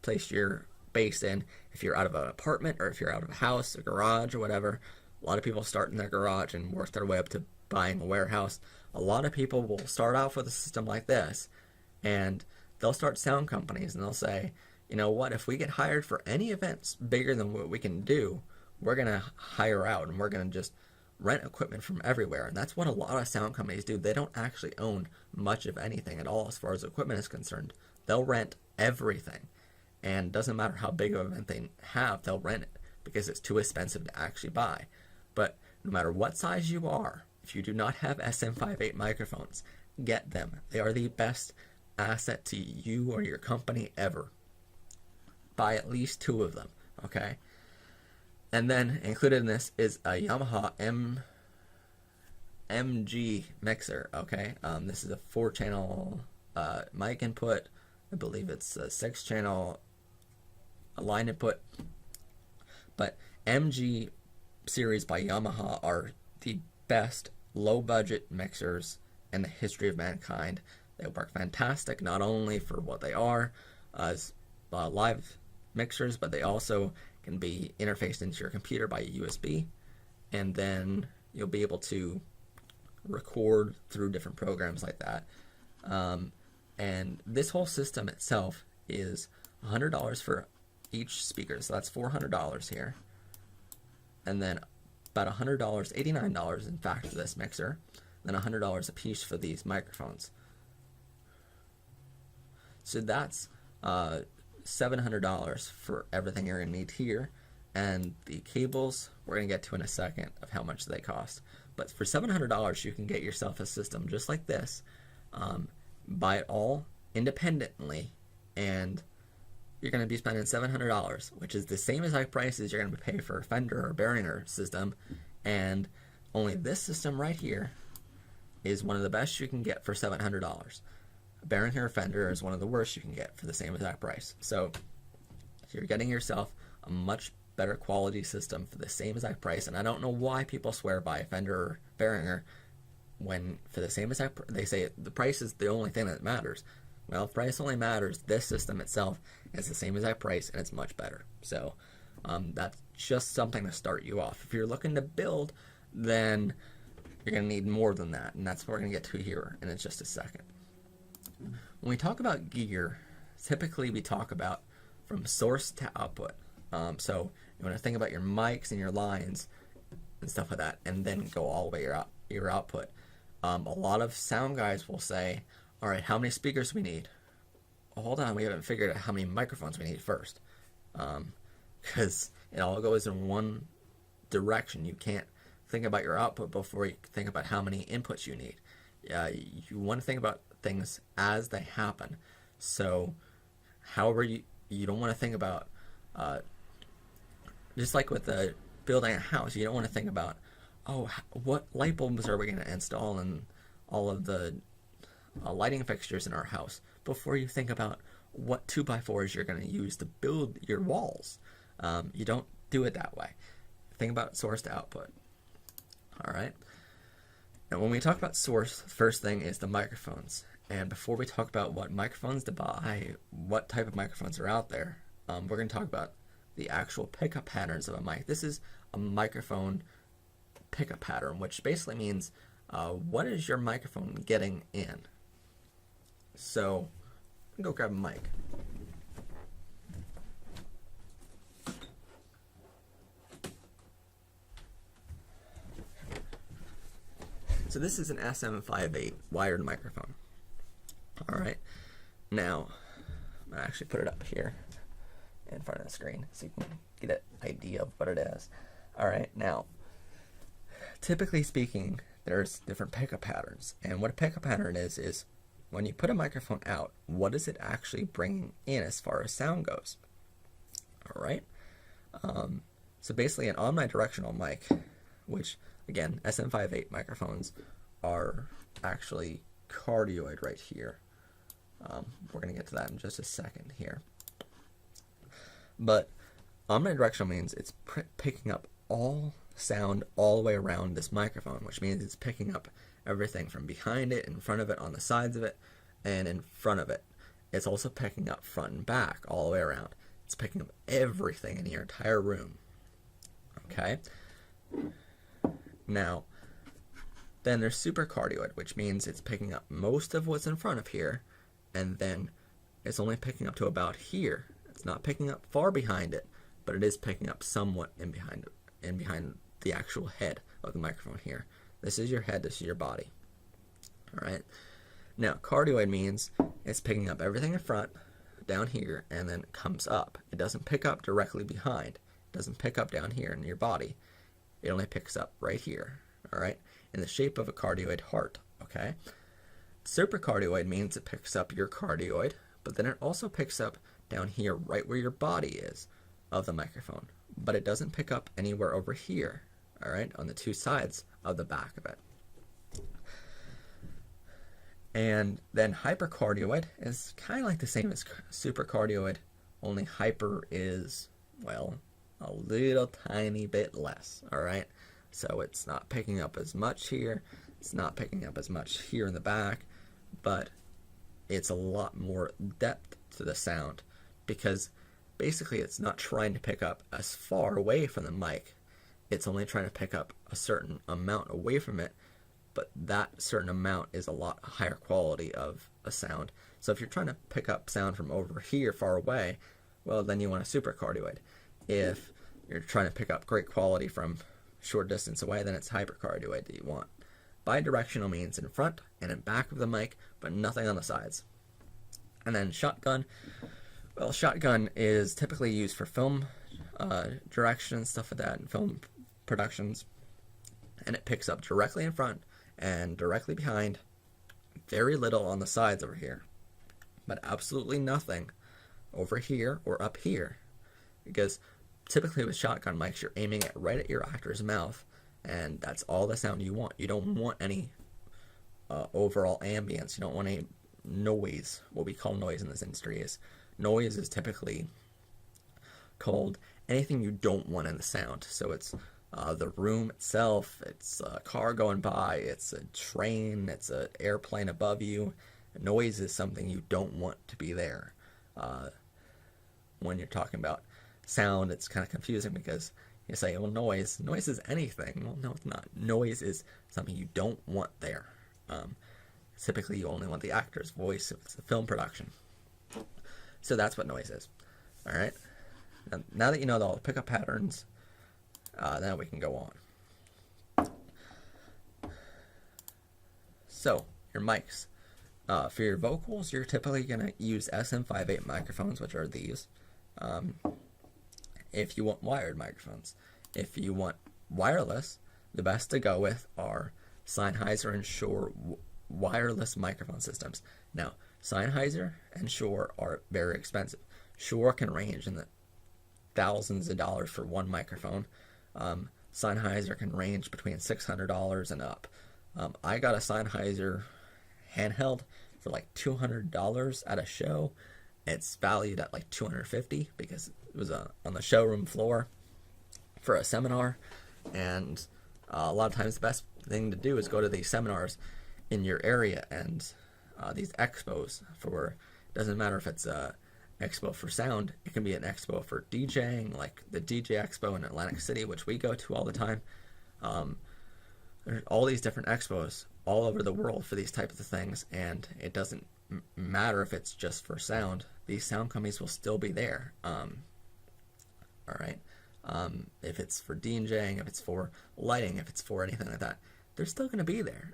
place you're based in, if you're out of an apartment or if you're out of a house, a garage, or whatever. A lot of people start in their garage and work their way up to buying a warehouse. A lot of people will start off with a system like this, and they'll start sound companies, and they'll say, you know what, if we get hired for any events bigger than what we can do, we're going to hire out, and we're going to just rent equipment from everywhere. And that's what a lot of sound companies do. They don't actually own much of anything at all as far as equipment is concerned. They'll rent everything, and it doesn't matter how big of an event they have, they'll rent it because it's too expensive to actually buy. But no matter what size you are, if you do not have SM58 microphones, get them. They are the best asset to you or your company ever. Buy at least 2 of them, okay? And then included in this is a Yamaha MG mixer, okay? This is a 4-channel mic input. I believe it's a 6-channel line input. But MG series by Yamaha are the best low-budget mixers in the history of mankind. They work fantastic, not only for what they are as live mixers, but they also can be interfaced into your computer by USB, and then you'll be able to record through different programs like that. And this whole system itself is $100 for each speaker, so that's $400 here. And then about $100, $89 in fact for this mixer, then $100 a piece for these microphones. So that's $700 for everything you're going to need here. And the cables, we're going to get to in a second of how much they cost. But for $700, you can get yourself a system just like this. Buy it all independently, and you're going to be spending $700, which is the same exact price as you're going to pay for a Fender or Behringer system. And only this system right here is one of the best you can get for $700. A Behringer Fender is one of the worst you can get for the same exact price. So you're getting yourself a much better quality system for the same exact price. And I don't know why people swear by Fender or Behringer when for the same exact they say the price is the only thing that matters. Well, if price only matters, this system itself is the same exact price and it's much better. So that's just something to start you off. If you're looking to build, then you're going to need more than that, and that's what we're going to get to here in just a second. When we talk about gear, typically we talk about from source to output. So you want to think about your mics and your lines and stuff like that, and then go all the way your output. A lot of sound guys will say, all right, how many speakers do we need? Well, hold on, we haven't figured out how many microphones we need first. Because it all goes in one direction. You can't think about your output before you think about how many inputs you need. You want to think about things as they happen. So however you don't want to think about, just like with building a house, you don't want to think about, oh, what light bulbs are we going to install in all of the lighting fixtures in our house before you think about what 2x4s you're going to use to build your walls. You don't do it that way. Think about source to output. All right. Now, when we talk about source, the first thing is the microphones. And before we talk about what microphones to buy, what type of microphones are out there, we're going to talk about the actual pickup patterns of a mic. This is a microphone pickup pattern, which basically means what is your microphone getting in? So, go grab a mic. So this is an SM58 wired microphone. All right. Now, I'm going to actually put it up here in front of the screen so you can get an idea of what it is. All right. Now, typically speaking, there's different pickup patterns. And what a pickup pattern is when you put a microphone out, what is it actually bringing in as far as sound goes? All right. So basically an omnidirectional mic, which again, SM58 microphones are actually cardioid right here. We're going to get to that in just a second here. But omnidirectional means it's picking up all sound all the way around this microphone, which means it's picking up everything from behind it, in front of it, on the sides of it, and in front of it. It's also picking up front and back all the way around. It's picking up everything in your entire room. Okay? Now, then there's supercardioid, which means it's picking up most of what's in front of here, and then it's only picking up to about here. It's not picking up far behind it, but it is picking up somewhat in behind the actual head of the microphone here. This is your head, this is your body. All right. Now, cardioid means it's picking up everything in front, down here, and then it comes up. It doesn't pick up directly behind. It doesn't pick up down here in your body. It only picks up right here, all right, in the shape of a cardioid heart, okay? Supercardioid means it picks up your cardioid, but then it also picks up down here right where your body is of the microphone, but it doesn't pick up anywhere over here, all right, on the two sides of the back of it. And then hypercardioid is kind of like the same as supercardioid, only hyper is, well, a little tiny bit less, all right? So it's not picking up as much here, it's not picking up as much here in the back, but it's a lot more depth to the sound because basically it's not trying to pick up as far away from the mic. It's only trying to pick up a certain amount away from it, but that certain amount is a lot higher quality of a sound. So if you're trying to pick up sound from over here far away, well, then you want a supercardioid. If you're trying to pick up great quality from short distance away, then it's hypercardioid that you want. Bidirectional means in front and in back of the mic, but nothing on the sides. And then shotgun. Well, shotgun is typically used for film direction and stuff like that, and film productions. And it picks up directly in front and directly behind, very little on the sides over here, but absolutely nothing over here or up here. Because typically with shotgun mics, you're aiming it right at your actor's mouth, and that's all the sound you want. You don't want any overall ambience. You don't want any noise. What we call noise in this industry is noise is typically called anything you don't want in the sound. So it's the room itself, it's a car going by, it's a train, it's an airplane above you. Noise is something you don't want to be there. When you're talking about sound, it's kind of confusing because you say, well, noise is anything. Well, no, it's not. Noise is something you don't want there. Typically, you only want the actor's voice if it's a film production. So that's what noise is. All right. Now that you know all the pickup patterns, now we can go on. So, your mics. For your vocals, you're typically going to use SM58 microphones, which are these. If you want wired microphones. If you want wireless, the best to go with are Sennheiser and Shure wireless microphone systems. Now, Sennheiser and Shure are very expensive. Shure can range in the thousands of dollars for one microphone. Sennheiser can range between $600 and up. I got a Sennheiser handheld for like $200 at a show. It's valued at like $250 because it was on the showroom floor for a seminar. And a lot of times the best thing to do is go to these seminars in your area and these expos for, it doesn't matter if it's a expo for sound, it can be an expo for DJing, like the DJ Expo in Atlantic City, which we go to all the time. There's all these different expos all over the world for these types of things, and it doesn't matter if it's just for sound. These sound companies will still be there. All right. If it's for DJing, if it's for lighting, if it's for anything like that, they're still going to be there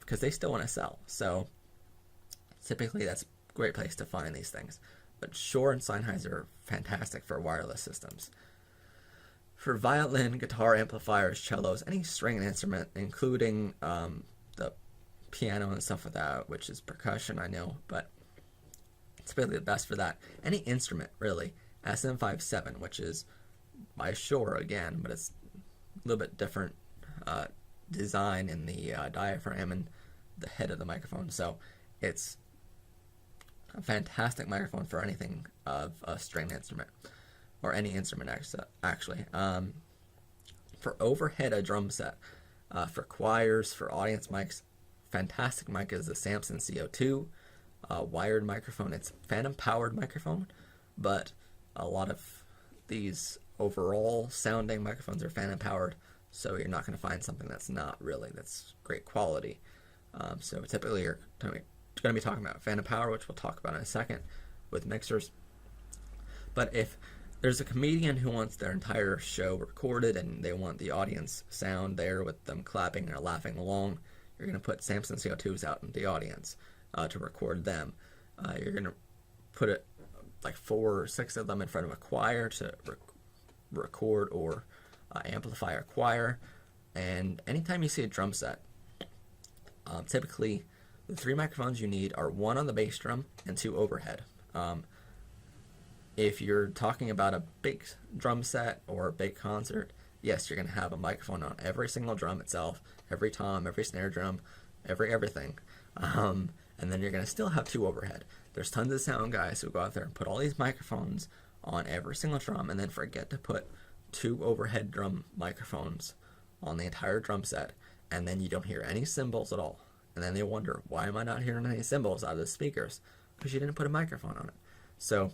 because they still want to sell. So typically that's a great place to find these things. But Shure and Sennheiser are fantastic for wireless systems. For violin, guitar, amplifiers, cellos, any stringed instrument, including the piano and stuff like that, which is percussion, I know, but it's really the best for that. Any instrument, really. SM57, which is by Shure again, but it's a little bit different design in the diaphragm and the head of the microphone. So it's a fantastic microphone for anything of a stringed instrument, or any instrument actually. For overhead, a drum set. For choirs, for audience mics, fantastic mic is the Samson CO2 wired microphone. It's phantom powered microphone, but a lot of these overall sounding microphones are phantom powered, so you're not going to find something that's not really, that's great quality. So typically you're going to be talking about phantom power, which we'll talk about in a second with mixers. But if there's a comedian who wants their entire show recorded and they want the audience sound there with them clapping or laughing along, you're going to put Samson CO2s out in the audience to record them. You're going to put it like 4 or 6 of them in front of a choir to record or amplify a choir. And anytime you see a drum set, typically the 3 microphones you need are 1 on the bass drum and 2 overhead. If you're talking about a big drum set or a big concert, yes, you're going to have a microphone on every single drum itself, every tom, every snare drum, everything. And then you're going to still have 2 overhead. There's tons of sound guys who go out there and put all these microphones on every single drum and then forget to put 2 overhead drum microphones on the entire drum set, and then you don't hear any cymbals at all. And then they wonder, why am I not hearing any cymbals out of the speakers? Because you didn't put a microphone on it. So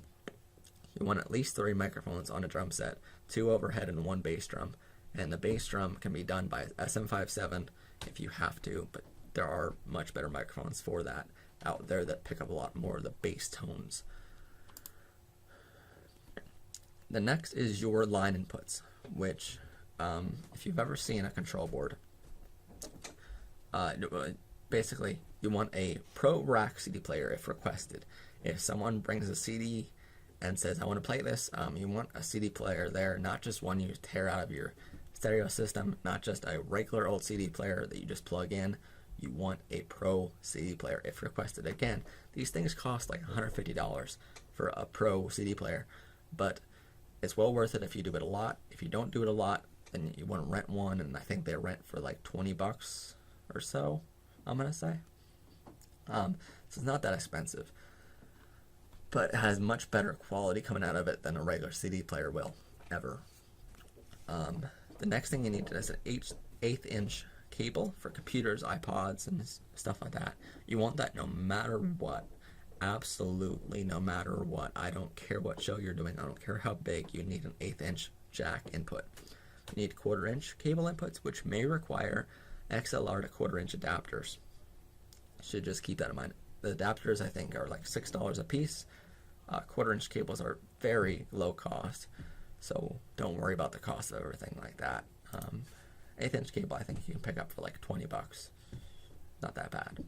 you want at least 3 microphones on a drum set, 2 overhead and 1 bass drum. And the bass drum can be done by SM57 if you have to, but there are much better microphones for that out there that pick up a lot more of the bass tones. The next is your line inputs, which if you've ever seen a control board, basically you want a Pro Rack CD player if requested. If someone brings a CD and says, I want to play this, you want a CD player there, not just one you tear out of your stereo system, not just a regular old CD player that you just plug in. You want a Pro CD player if requested. Again, these things cost like $150 for a Pro CD player, but it's well worth it if you do it a lot. If you don't do it a lot, then you want to rent one, and I think they rent for like $20 or so, I'm going to say. So it's not that expensive, but it has much better quality coming out of it than a regular CD player will ever. The next thing you need is an 1/8" cable for computers, iPods, and stuff like that. You want that no matter what. Absolutely no matter what. I don't care what show you're doing. I don't care how big. You need an 1/8" jack input. You need 1/4" cable inputs, which may require XLR to 1/4" adapters. Should just keep that in mind. The adapters, I think, are like $6 a piece. 1/4" cables are very low cost, so don't worry about the cost of everything like that. 1/8" cable, I think you can pick up for like $20. Not that bad.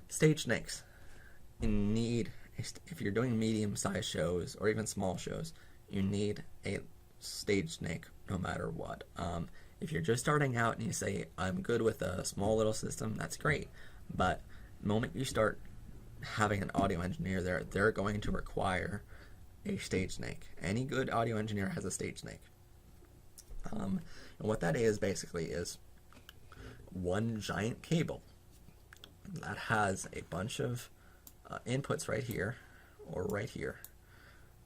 Stage snakes. You need, if you're doing medium-sized shows or even small shows, you need a stage snake no matter what. If you're just starting out and you say, I'm good with a small little system, that's great. But the moment you start having an audio engineer there, they're going to require a stage snake. Any good audio engineer has a stage snake. And what that is basically is one giant cable that has a bunch of inputs right here or right here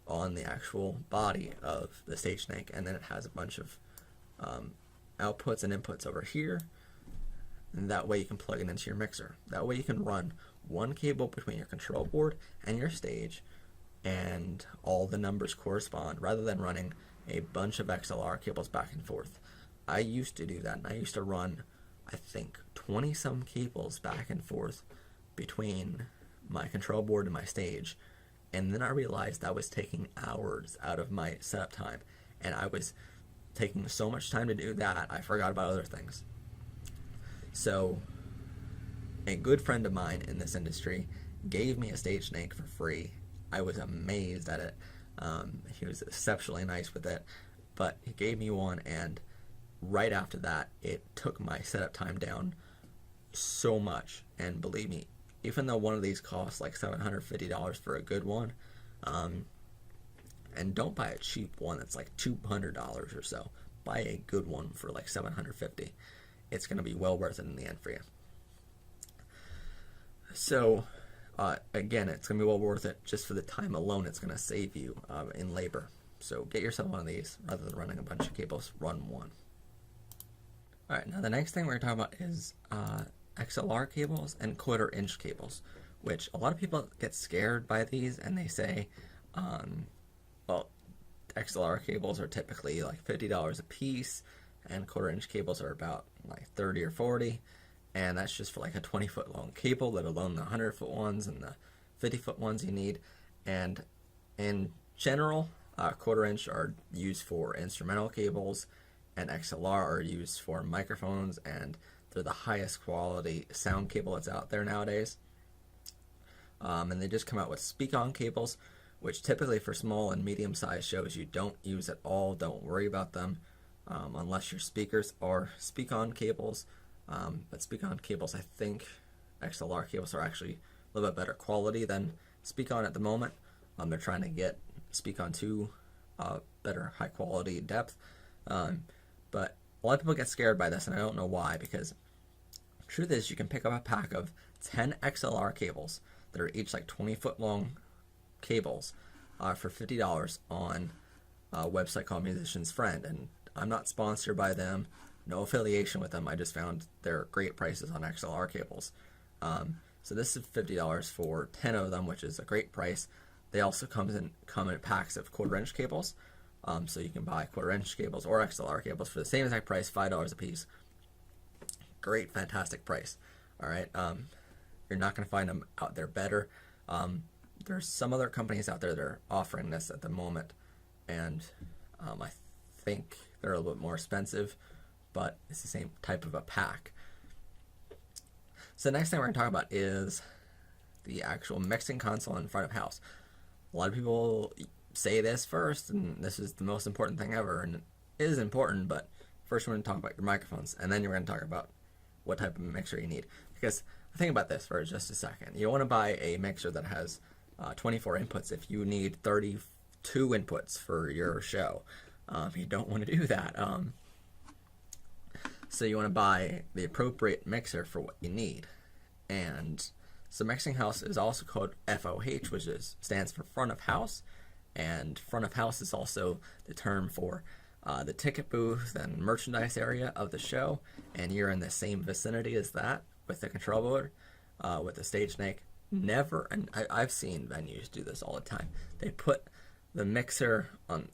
on the actual body of the stage snake, and then it has a bunch of outputs and inputs over here, and that way you can plug it into your mixer. That way you can run one cable between your control board and your stage, and all the numbers correspond, rather than running a bunch of XLR cables back and forth. I used to do that, and I used to run, I think, 20-some cables back and forth between my control board and my stage, and then I realized I was taking hours out of my setup time, and I was taking so much time to do that, I forgot about other things. So a good friend of mine in this industry gave me a stage snake for free. I was amazed at it. He was exceptionally nice with it, but he gave me one, and right after that, it took my setup time down so much. And believe me, even though one of these costs like $750 for a good one, and don't buy a cheap one that's like $200 or so. Buy a good one for like $750. It's going to be well worth it in the end for you. So, again, it's going to be well worth it just for the time alone it's going to save you in labor. So get yourself one of these rather than running a bunch of cables. Run one. Alright, now the next thing we're going to talk about is XLR cables and 1/4" cables, which a lot of people get scared by these, and they say, well, XLR cables are typically like $50 a piece, and 1/4" cables are about like 30 or 40, and that's just for like a 20-foot long cable, let alone the 100-foot ones and the 50-foot ones you need. And in general, 1/4" are used for instrumental cables, and XLR are used for microphones, and they're the highest quality sound cable that's out there nowadays. And they just come out with speak-on cables, which typically for small and medium-sized shows you don't use at all. Don't worry about them unless your speakers are speak-on cables. But speak-on cables, I think XLR cables are actually a little bit better quality than speak-on at the moment. They're trying to get speak-on to better high-quality depth. But a lot of people get scared by this, and I don't know why, because the truth is you can pick up a pack of 10 XLR cables that are each like 20-foot long cables for $50 on a website called Musician's Friend, and I'm not sponsored by them, no affiliation with them. I just found they're great prices on XLR cables. So this is $50 for 10 of them, which is a great price. They also come in packs of 1/4" cables, so you can buy 1/4" cables or XLR cables for the same exact price, $5 a piece. Great, fantastic price. All right, you're not going to find them out there better. There's some other companies out there that are offering this at the moment, and I think they're a little bit more expensive, but it's the same type of a pack. So the next thing we're going to talk about is the actual mixing console in front of house. A lot of people say this first, and this is the most important thing ever, and it is important, but first we're going to talk about your microphones, and then you're going to talk about what type of mixer you need. Because think about this for just a second. You want to buy a mixer that has 24 inputs if you need 32 inputs for your show. You don't want to do that. So you want to buy the appropriate mixer for what you need. And so mixing house is also called FOH, which stands for front of house. And front of house is also the term for the ticket booth and merchandise area of the show. And you're in the same vicinity as that with the control board, with the stage snake. Never, and I've seen venues do this all the time. They put the mixer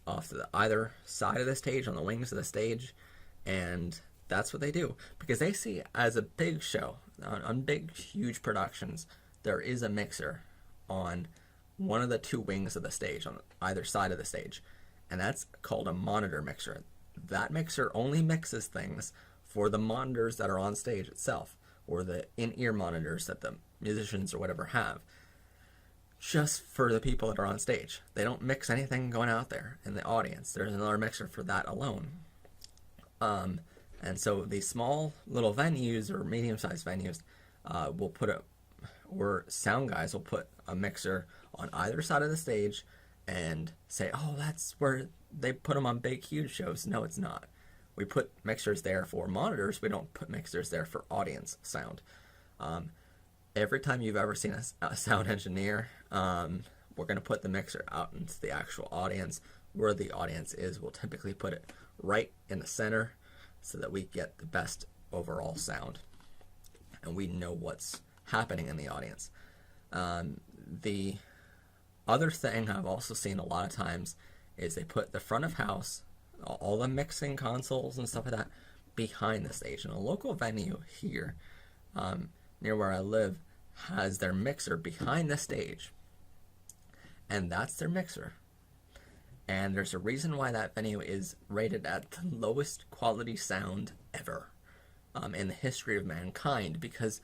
off to the either side of the stage, on the wings of the stage, and that's what they do. Because they see, as a big show, on big, huge productions, there is a mixer on one of the two wings of the stage, on either side of the stage. And that's called a monitor mixer. That mixer only mixes things for the monitors that are on stage itself, or the in-ear monitors that the musicians or whatever have, just for the people that are on stage. They don't mix anything going out there in the audience. There's another mixer for that alone. And so these small little venues or medium-sized venues will put or sound guys will put a mixer on either side of the stage and say, oh, that's where they put them on big, huge shows. No, it's not. We put mixers there for monitors. We don't put mixers there for audience sound. Every time you've ever seen a sound engineer, we're going to put the mixer out into the actual audience. Where the audience is, we'll typically put it right in the center so that we get the best overall sound. And we know what's happening in the audience. The other thing I've also seen a lot of times is they put the front of house, all the mixing consoles and stuff like that, behind the stage. And a local venue here, near where I live, has their mixer behind the stage. And that's their mixer. And there's a reason why that venue is rated at the lowest quality sound ever in the history of mankind, because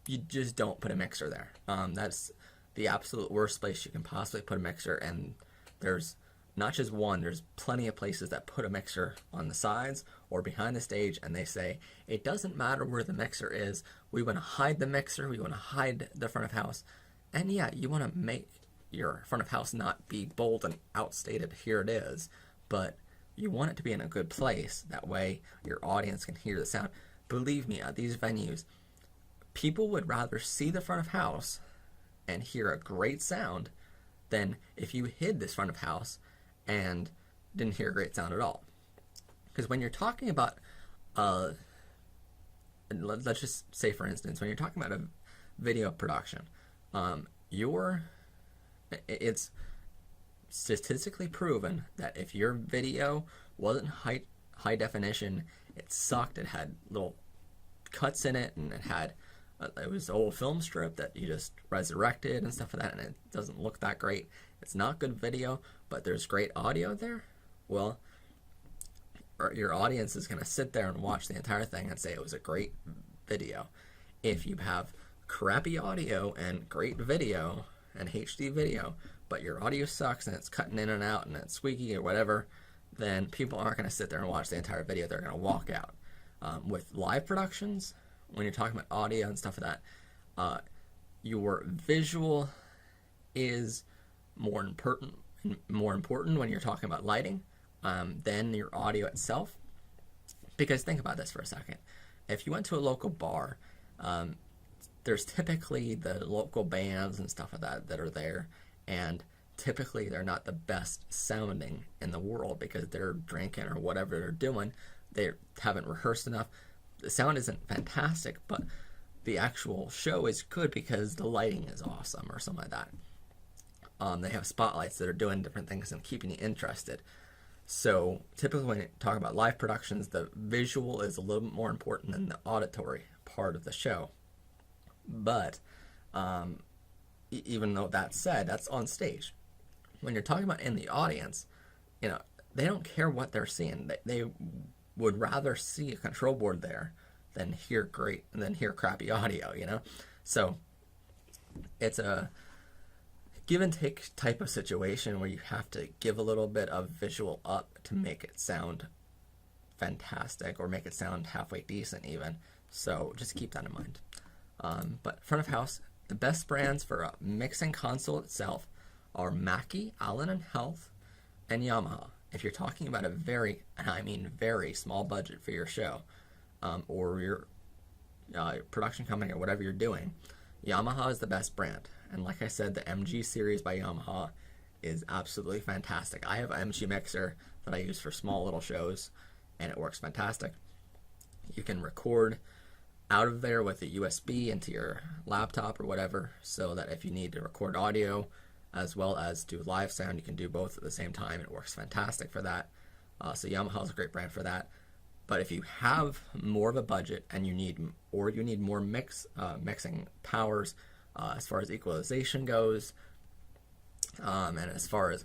you just don't put a mixer there. That's the absolute worst place you can possibly put a mixer, and there's not just one, there's plenty of places that put a mixer on the sides or behind the stage, and they say, it doesn't matter where the mixer is, we want to hide the mixer, we want to hide the front of house. And yeah, you want to make your front of house not be bold and outstated, here it is, but you want it to be in a good place. That way your audience can hear the sound. Believe me, at these venues, people would rather see the front of house and hear a great sound than if you hid this front of house and didn't hear a great sound at all. Because when you're talking about, let's just say for instance, when you're talking about a video production, it's statistically proven that if your video wasn't high definition, it sucked. It had little cuts in it, and it was an old film strip that you just resurrected and stuff like that, and it doesn't look that great. It's not good video, but there's great audio there. Well, your audience is going to sit there and watch the entire thing and say it was a great video. If you have crappy audio and great video and HD video, but your audio sucks and it's cutting in and out and it's squeaky or whatever, then people aren't going to sit there and watch the entire video. They're going to walk out. With live productions, when you're talking about audio and stuff like that, your visual is more important when you're talking about lighting than your audio itself. Because think about this for a second. If you went to a local bar, there's typically the local bands and stuff like that are there, and typically they're not the best sounding in the world because they're drinking or whatever they're doing. They haven't rehearsed enough. The sound isn't fantastic, but the actual show is good because the lighting is awesome or something like that. They have spotlights that are doing different things and keeping you interested. So typically when you talk about live productions, the visual is a little bit more important than the auditory part of the show. But even though that's said, that's on stage. When you're talking about in the audience, they don't care what they're seeing. They would rather see a control board there than hear crappy audio, So it's a give and take type of situation where you have to give a little bit of visual up to make it sound fantastic or make it sound halfway decent even. So just keep that in mind. But front of house, the best brands for a mixing console itself are Mackie, Allen & Health, and Yamaha. If you're talking about a very small budget for your show, or you're production company or whatever you're doing, Yamaha is the best brand. And like I said, the MG series by Yamaha is absolutely fantastic. I have an MG mixer that I use for small little shows, and it works fantastic. You can record out of there with a USB into your laptop or whatever, so that if you need to record audio as well as do live sound, you can do both at the same time. It works fantastic for that. So Yamaha is a great brand for that. But if you have more of a budget and you need more mixing powers as far as equalization goes, and as far as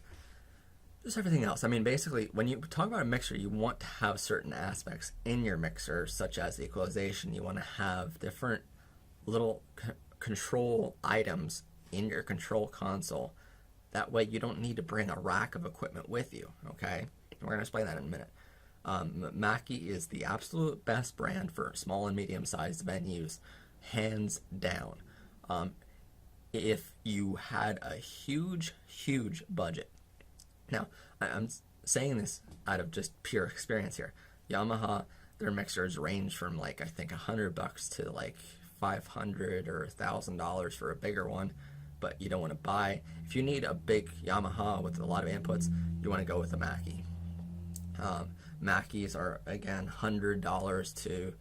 just everything else. I mean, basically, when you talk about a mixer, you want to have certain aspects in your mixer, such as equalization. You want to have different little control items in your control console. That way, you don't need to bring a rack of equipment with you, okay? We're going to explain that in a minute. Mackie is the absolute best brand for small and medium-sized venues, hands down. If you had a huge budget. Now, I'm saying this out of just pure experience here. Yamaha, their mixers range from like, I think $100 to like $500 or $1,000 for a bigger one, but you don't want to buy. If you need a big Yamaha with a lot of inputs, you want to go with a Mackie. Mackies are, again, $100 to,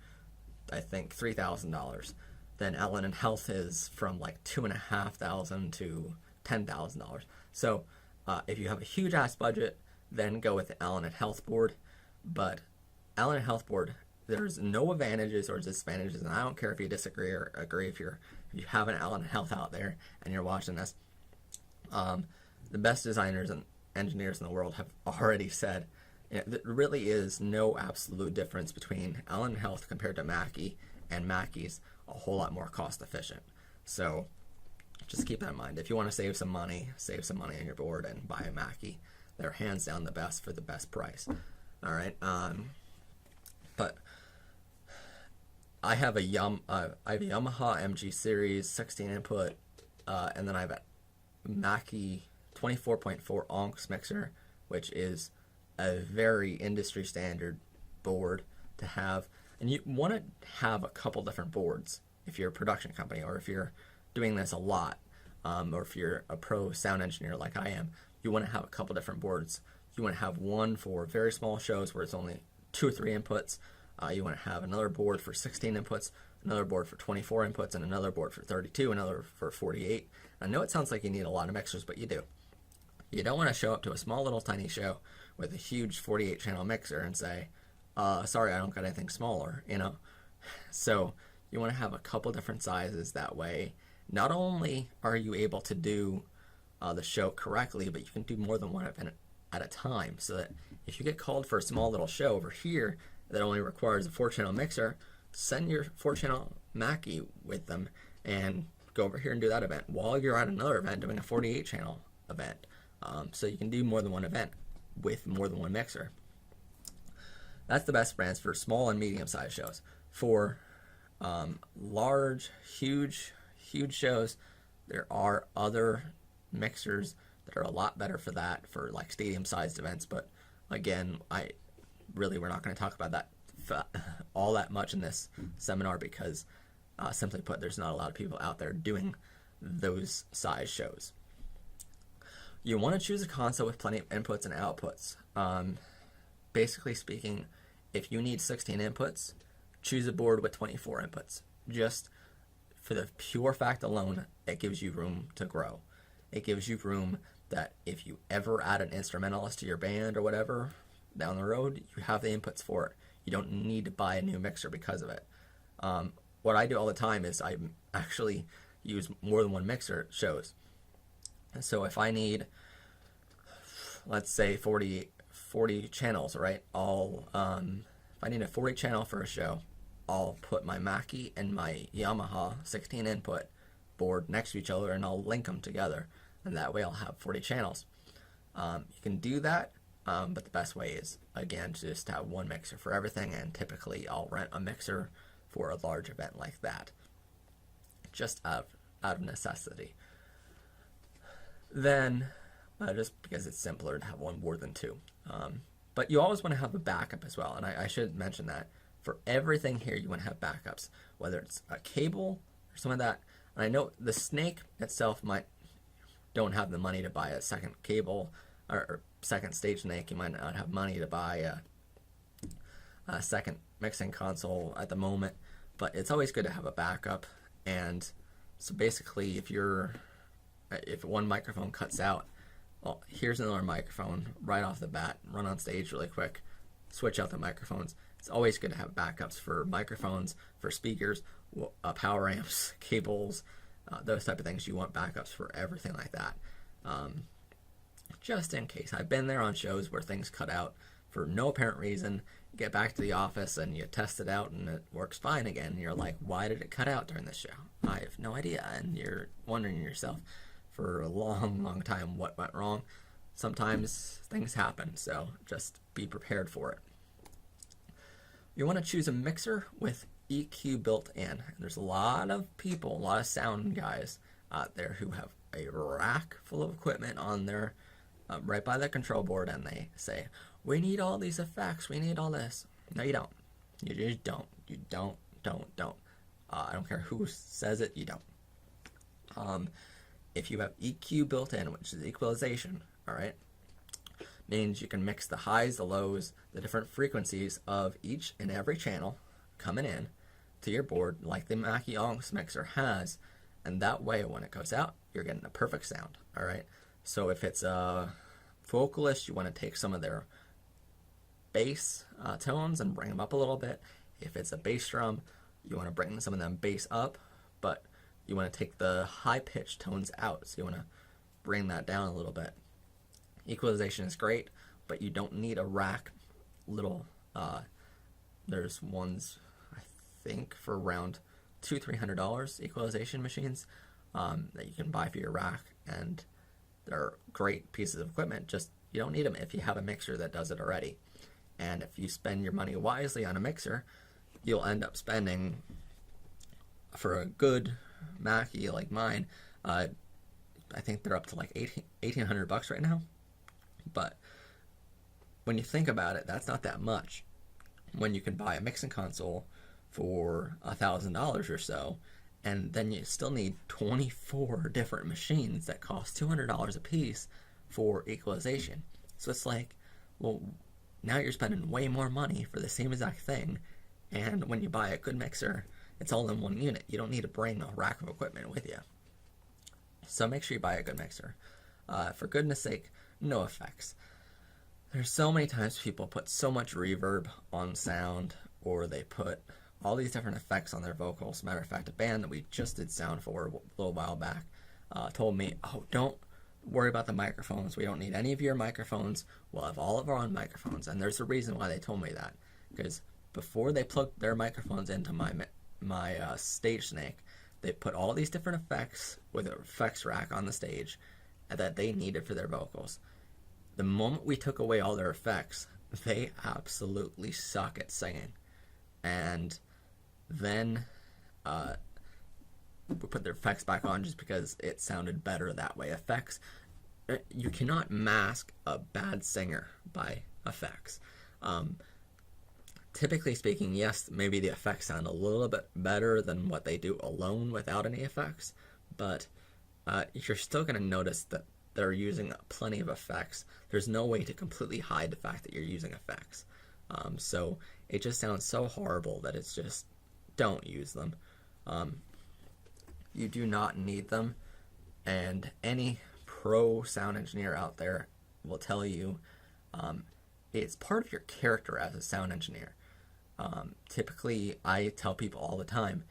I think, $3,000. Then Allen & Health is from like $2,500 to $10,000. So if you have a huge ass budget, then go with the Allen & Health board. But Allen & Health board, there's no advantages or disadvantages, and I don't care if you disagree or agree. If you have an Allen & Health out there and you're watching this, the best designers and engineers in the world have already said, there really is no absolute difference between Allen & Health compared to Mackie, and Mackie's a whole lot more cost efficient. So just keep that in mind. If you want to save some money on your board and buy a Mackie. They're hands down the best for the best price. All right. But I have a Yamaha MG series 16 input, and then I have a Mackie 24.4 onx mixer, which is a very industry standard board to have. And you want to have a couple different boards if you're a production company, or if you're doing this a lot, or if you're a pro sound engineer like I am. You want to have a couple different boards. You want to have one for very small shows where it's only 2 or 3 inputs. You want to have another board for 16 inputs, another board for 24 inputs, and another board for 32, another for 48. I know it sounds like you need a lot of mixers, but you do. You don't want to show up to a small little tiny show with a huge 48 channel mixer and say, sorry, I don't got anything smaller, you know? So you want to have a couple different sizes. That way, not only are you able to do the show correctly, but you can do more than one event at a time, so that if you get called for a small little show over here that only requires a 4-channel mixer, send your 4-channel Mackie with them and go over here and do that event while you're at another event doing a 48-channel event. So you can do more than one event with more than one mixer. That's the best brands for small and medium-sized shows. For large, huge shows, there are other mixers that are a lot better for that, for like stadium-sized events. But again, we're not going to talk about that all that much in this seminar, because simply put, there's not a lot of people out there doing those size shows. You want to choose a console with plenty of inputs and outputs. Basically speaking, if you need 16 inputs, choose a board with 24 inputs. Just for the pure fact alone, it gives you room to grow. It gives you room that if you ever add an instrumentalist to your band or whatever down the road, you have the inputs for it. You don't need to buy a new mixer because of it. What I do all the time is I actually use more than one mixer at shows. And so if I need, let's say 40 channels, right? If I need a 40 channel for a show, I'll put my Mackie and my Yamaha 16 input board next to each other, and I'll link them together, and that way I'll have 40 channels. You can do that, but the best way is, again, to just have one mixer for everything, and typically I'll rent a mixer for a large event like that, just out of necessity. Then, just because it's simpler to have one board than two. But you always want to have a backup as well, and I should mention that. For everything here, you want to have backups, whether it's a cable or some of that. And I know the Snake itself don't have the money to buy a second cable or second stage Snake. You might not have money to buy a second mixing console at the moment, but it's always good to have a backup. And so basically, if one microphone cuts out, well, here's another microphone right off the bat. Run on stage really quick, switch out the microphones. It's always good to have backups for microphones, for speakers, power amps, cables, those type of things. You want backups for everything like that, just in case. I've been there on shows where things cut out for no apparent reason. You get back to the office and you test it out and it works fine again. And you're like, why did it cut out during this show? I have no idea. And you're wondering yourself for a long, long time what went wrong. Sometimes things happen, so just be prepared for it. You want to choose a mixer with EQ built in. There's a lot of people, a lot of sound guys out there who have a rack full of equipment on their right by the control board, and they say, we need all these effects, we need all this. No, you don't. You just don't. You don't. I don't care who says it, you don't. If you have EQ built in, which is equalization, all right, means you can mix the highs, the lows, the different frequencies of each and every channel coming in to your board like the Mackie Ong's mixer has, and that way when it goes out, you're getting a perfect sound, all right? So if it's a vocalist, you want to take some of their bass tones and bring them up a little bit. If it's a bass drum, you want to bring some of them bass up, but you want to take the high-pitched tones out, so you want to bring that down a little bit. Equalization is great, but you don't need a rack little, there's ones, I think, for around $200-300 equalization machines that you can buy for your rack, and they're great pieces of equipment, just you don't need them if you have a mixer that does it already. And if you spend your money wisely on a mixer, you'll end up spending, for a good Mackie like mine, I think they're up to like $1,800 right now. But when you think about it, that's not that much. When you can buy a mixing console for $1,000 or so, and then you still need 24 different machines that cost $200 a piece for equalization. So it's like, well, now you're spending way more money for the same exact thing. And when you buy a good mixer, it's all in one unit. You don't need to bring a rack of equipment with you. So make sure you buy a good mixer. For goodness sake, no effects. There's so many times people put so much reverb on sound, or they put all these different effects on their vocals. Matter of fact, a band that we just did sound for a little while back told me, oh, don't worry about the microphones. We don't need any of your microphones. We'll have all of our own microphones. And there's a reason why they told me that. Because before they plugged their microphones into my Stage Snake, they put all these different effects with an effects rack on the stage that they needed for their vocals. The moment we took away all their effects, they absolutely suck at singing. And then we put their effects back on just because it sounded better that way. Effects, you cannot mask a bad singer by effects. Typically speaking, yes, maybe the effects sound a little bit better than what they do alone without any effects, but you're still going to notice that they're using plenty of effects. There's no way to completely hide the fact that you're using effects. So it just sounds so horrible that it's just, don't use them. You do not need them, and any pro sound engineer out there will tell you it's part of your character as a sound engineer. Typically, I tell people all the time,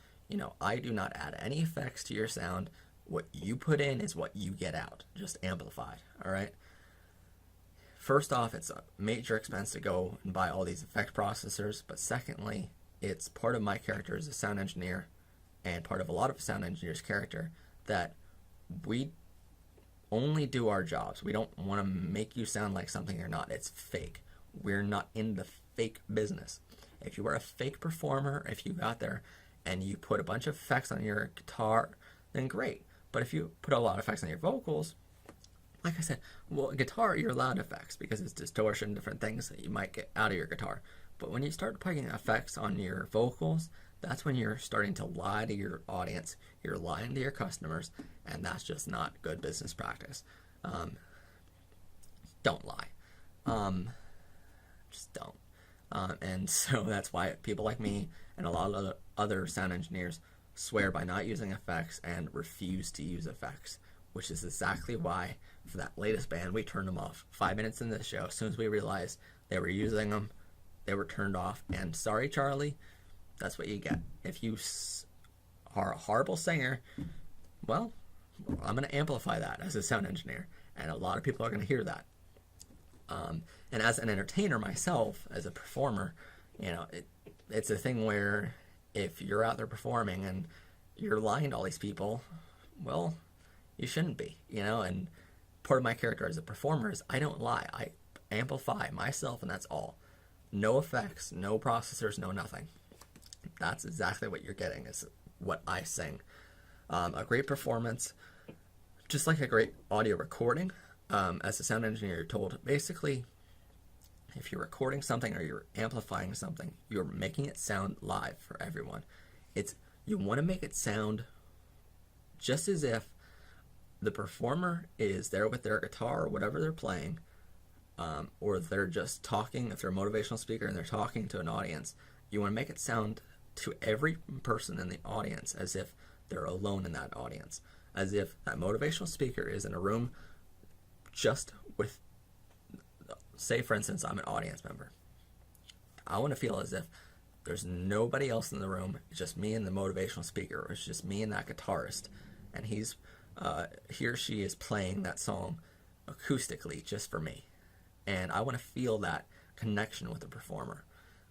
I do not add any effects to your sound. What you put in is what you get out, just amplified, all right? First off, it's a major expense to go and buy all these effect processors, but secondly, it's part of my character as a sound engineer and part of a lot of sound engineers' character that we only do our jobs. We don't want to make you sound like something you're not. It's fake. We're not in the fake business. If you are a fake performer, if you go out there and you put a bunch of effects on your guitar, then great. But if you put a lot of effects on your vocals, like I said, well, guitar, you're allowed effects because it's distortion, different things that you might get out of your guitar. But when you start putting effects on your vocals, that's when you're starting to lie to your audience. You're lying to your customers, and that's just not good business practice. Don't lie. Just don't. And so that's why people like me and a lot of other sound engineers swear by not using effects and refuse to use effects, which is exactly why for that latest band we turned them off 5 minutes into the show. As soon as we realized they were using them, they were turned off. And sorry, Charlie, that's what you get. If you are a horrible singer, well, I'm going to amplify that as a sound engineer, and a lot of people are going to hear that. And as an entertainer myself, as a performer, it's a thing where if you're out there performing and you're lying to all these people, well, you shouldn't be, and part of my character as a performer is I don't lie. I amplify myself, and that's all. No effects, no processors, no nothing. That's exactly what you're getting, is what I sing. A great performance, just like a great audio recording, as a sound engineer, you're told, basically, if you're recording something or you're amplifying something, you're making it sound live for everyone. You want to make it sound just as if the performer is there with their guitar or whatever they're playing, or they're just talking, if they're a motivational speaker and they're talking to an audience. You want to make it sound to every person in the audience as if they're alone in that audience, as if that motivational speaker is in a room just with, say for instance, I'm an audience member. I want to feel as if there's nobody else in the room, it's just me and the motivational speaker, or it's just me and that guitarist, and he or she is playing that song acoustically just for me. And I want to feel that connection with the performer.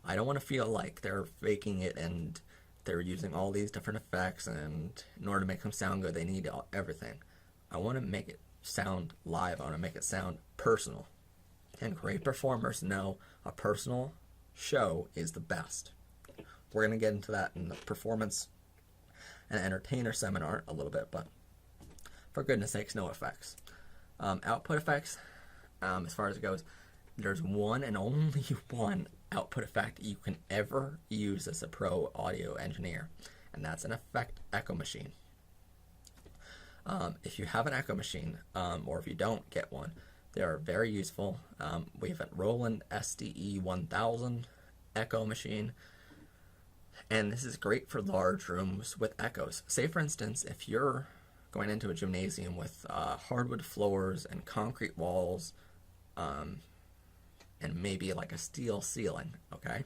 I don't want to feel like they're faking it and they're using all these different effects, and in order to make them sound good, they need everything. I want to make it sound live. I want to make it sound personal. And great performers know a personal show is the best. We're going to get into that in the performance and entertainer seminar a little bit, but for goodness sakes, no effects. Output effects, as far as it goes, there's one and only one output effect you can ever use as a pro audio engineer, and that's an effect echo machine. If you have an echo machine, or if you don't get one, they are very useful. We have a Roland SDE 1000 echo machine, and this is great for large rooms with echoes. Say for instance, if you're going into a gymnasium with hardwood floors and concrete walls, and maybe like a steel ceiling, okay?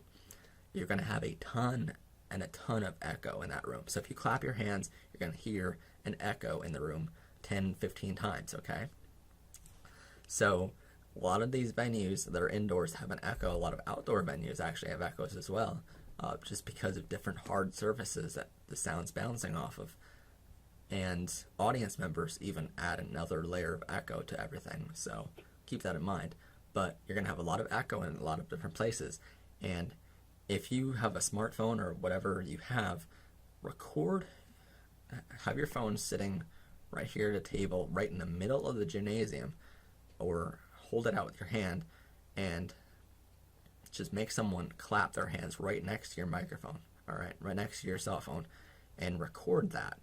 You're going to have a ton and a ton of echo in that room. So if you clap your hands, you're going to hear an echo in the room 10, 15 times, okay? So a lot of these venues that are indoors have an echo. A lot of outdoor venues actually have echoes as well, just because of different hard surfaces that the sound's bouncing off of. And audience members even add another layer of echo to everything, so keep that in mind. But you're going to have a lot of echo in a lot of different places. And if you have a smartphone or whatever you have, have your phone sitting right here at a table, right in the middle of the gymnasium, or hold it out with your hand and just make someone clap their hands right next to your microphone, all right, right next to your cell phone, and record that.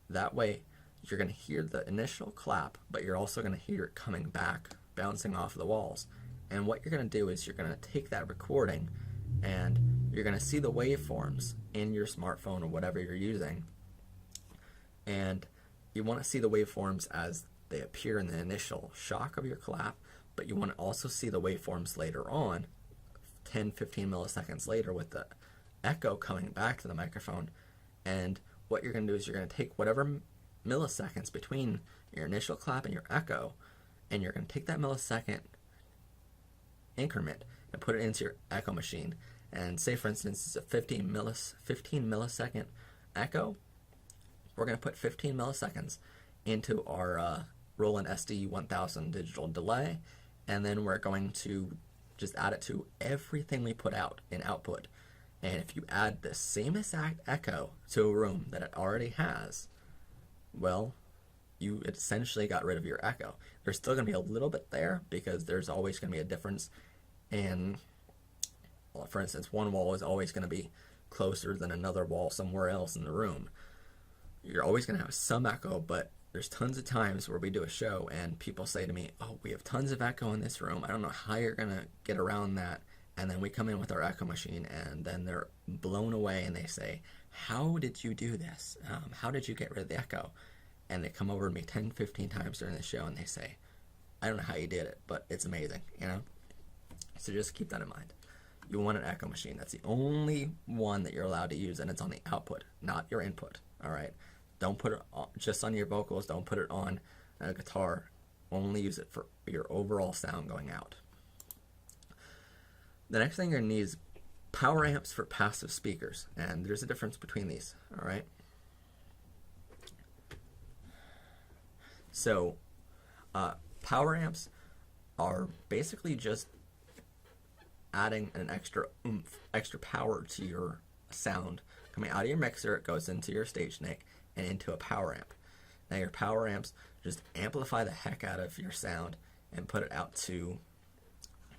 That way, you're going to hear the initial clap, but you're also going to hear it coming back, bouncing off the walls. And what you're going to do is you're going to take that recording and you're going to see the waveforms in your smartphone or whatever you're using. And you want to see the waveforms as they appear in the initial shock of your clap, but you want to also see the waveforms later on, 10, 15 milliseconds later, with the echo coming back to the microphone. And what you're going to do is you're going to take whatever milliseconds between your initial clap and your echo, and you're going to take that millisecond increment and put it into your echo machine. And say, for instance, it's a 15 millisecond echo. We're going to put 15 milliseconds into our Roland SD 1000 digital delay, and then we're going to just add it to everything we put out in output. And if you add the same exact echo to a room that it already has, well, you essentially got rid of your echo. There's still going to be a little bit there because there's always going to be a difference in For instance, one wall is always going to be closer than another wall somewhere else in the room. You're always going to have some echo, but there's tons of times where we do a show and people say to me, oh, we have tons of echo in this room. I don't know how you're going to get around that. And then we come in with our echo machine, and then they're blown away, and they say, how did you do this? How did you get rid of the echo? And they come over to me 10, 15 times during the show, and they say, I don't know how you did it, but it's amazing, you know? So just keep that in mind. You want an echo machine. That's the only one that you're allowed to use, and it's on the output, not your input, all right? Don't put it just on your vocals. Don't put it on a guitar. Only use it for your overall sound going out. The next thing you're going to need is power amps for passive speakers, and there's a difference between these, all right? So, power amps are basically just adding an extra oomph, extra power to your sound. Coming out of your mixer, it goes into your stage neck and into a power amp. Now your power amps just amplify the heck out of your sound and put it out to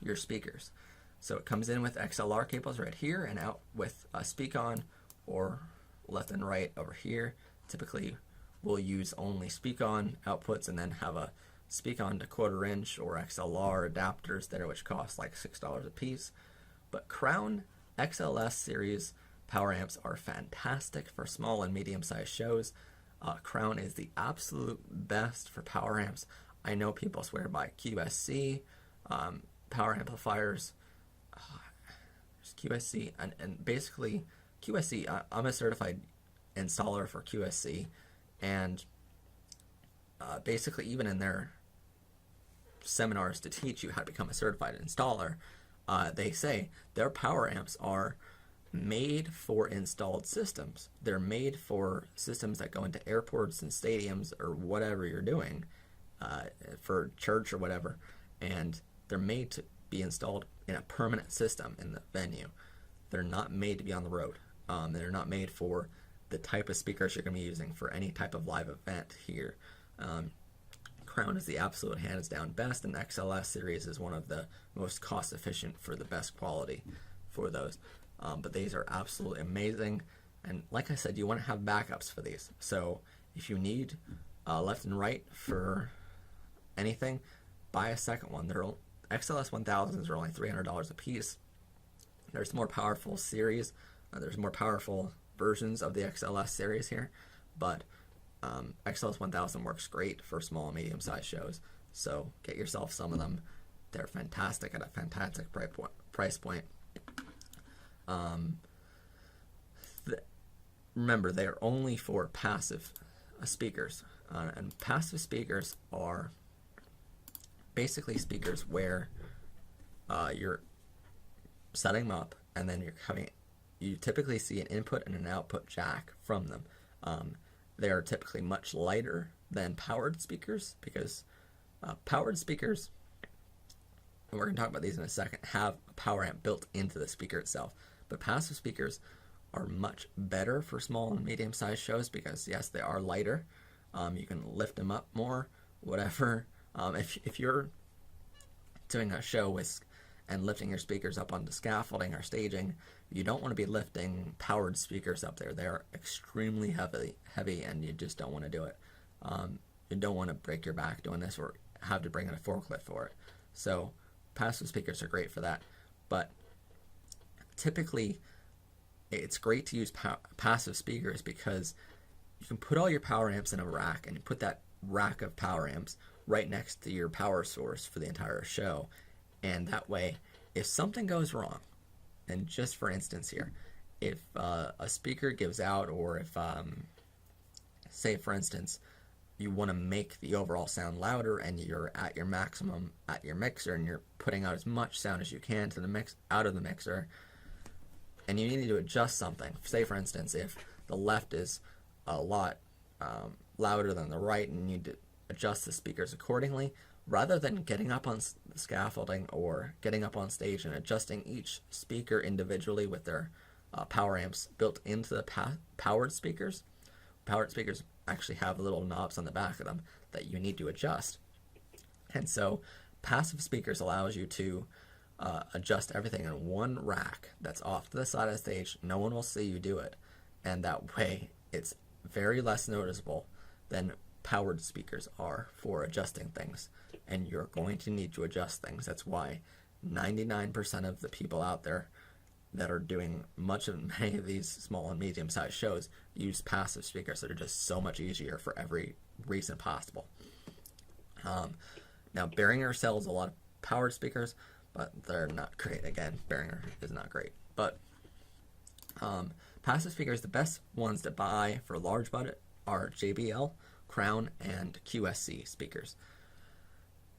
your speakers. So it comes in with XLR cables right here and out with a speak on, or left and right over here. Typically we'll use only speak on outputs and then have a speak on to 1/4 inch or XLR adapters there, which cost like $6 a piece. But Crown XLS series power amps are fantastic for small and medium sized shows. Crown is the absolute best for power amps. I know people swear by QSC power amplifiers. QSC and basically QSC, I'm a certified installer for QSC, and basically even in their seminars to teach you how to become a certified installer, they say their power amps are made for installed systems. They're made for systems that go into airports and stadiums or whatever you're doing, for church or whatever, and they're made to be installed in a permanent system in the venue. They're not made to be on the road. They're not made for the type of speakers you're going to be using for any type of live event here. Crown is the absolute hands down best, and XLS series is one of the most cost efficient for the best quality for those. But these are absolutely amazing, and like I said, you want to have backups for these. So if you need left and right for anything, buy a second one. XLS 1000s are only $300 a piece. There's more powerful series. There's more powerful versions of the XLS series here, but XLS 1000 works great for small and medium-sized shows. So get yourself some of them. They're fantastic at a fantastic price point. Remember, they are only for passive speakers, and passive speakers are basically speakers where you're setting them up, and then you typically see an input and an output jack from them. They are typically much lighter than powered speakers, because powered speakers, and we're going to talk about these in a second, have a power amp built into the speaker itself. But passive speakers are much better for small and medium-sized shows because, yes, they are lighter. You can lift them up more, whatever. If you're doing a show and lifting your speakers up onto scaffolding or staging, you don't want to be lifting powered speakers up there. They are extremely heavy, and you just don't want to do it. You don't want to break your back doing this or have to bring in a forklift for it. So passive speakers are great for that. But typically, it's great to use passive speakers because you can put all your power amps in a rack, and you put that rack of power amps right next to your power source for the entire show. And that way, if something goes wrong, and just for instance here, if a speaker gives out, or if, say for instance, you want to make the overall sound louder and you're at your maximum at your mixer and you're putting out as much sound as you can to the out of the mixer, and you need to adjust something. Say for instance, if the left is a lot louder than the right and you need to adjust the speakers accordingly, rather than getting up on the scaffolding or getting up on stage and adjusting each speaker individually with their power amps built into the powered speakers actually have little knobs on the back of them that you need to adjust. And so passive speakers allows you to adjust everything in one rack that's off to the side of the stage. No one will see you do it, and that way it's very less noticeable than powered speakers are for adjusting things, and you're going to need to adjust things. That's why 99% of the people out there that are doing much of many of these small and medium-sized shows use passive speakers that are just so much easier for every reason possible. Now, Behringer sells a lot of powered speakers, but they're not great. Again, Behringer is not great. But passive speakers, the best ones to buy for large budget are JBL, Crown, and QSC speakers.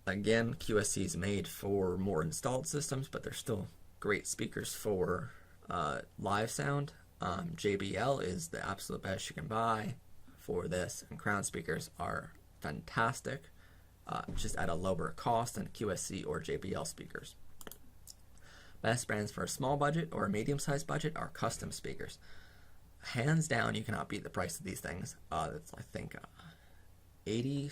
Again, QSC is made for more installed systems, but they're still great speakers for live sound. JBL is the absolute best you can buy for this, and Crown speakers are fantastic, just at a lower cost than QSC or JBL speakers. Best brands for a small budget or a medium-sized budget are custom speakers. Hands down, you cannot beat the price of these things. It's, I think, $80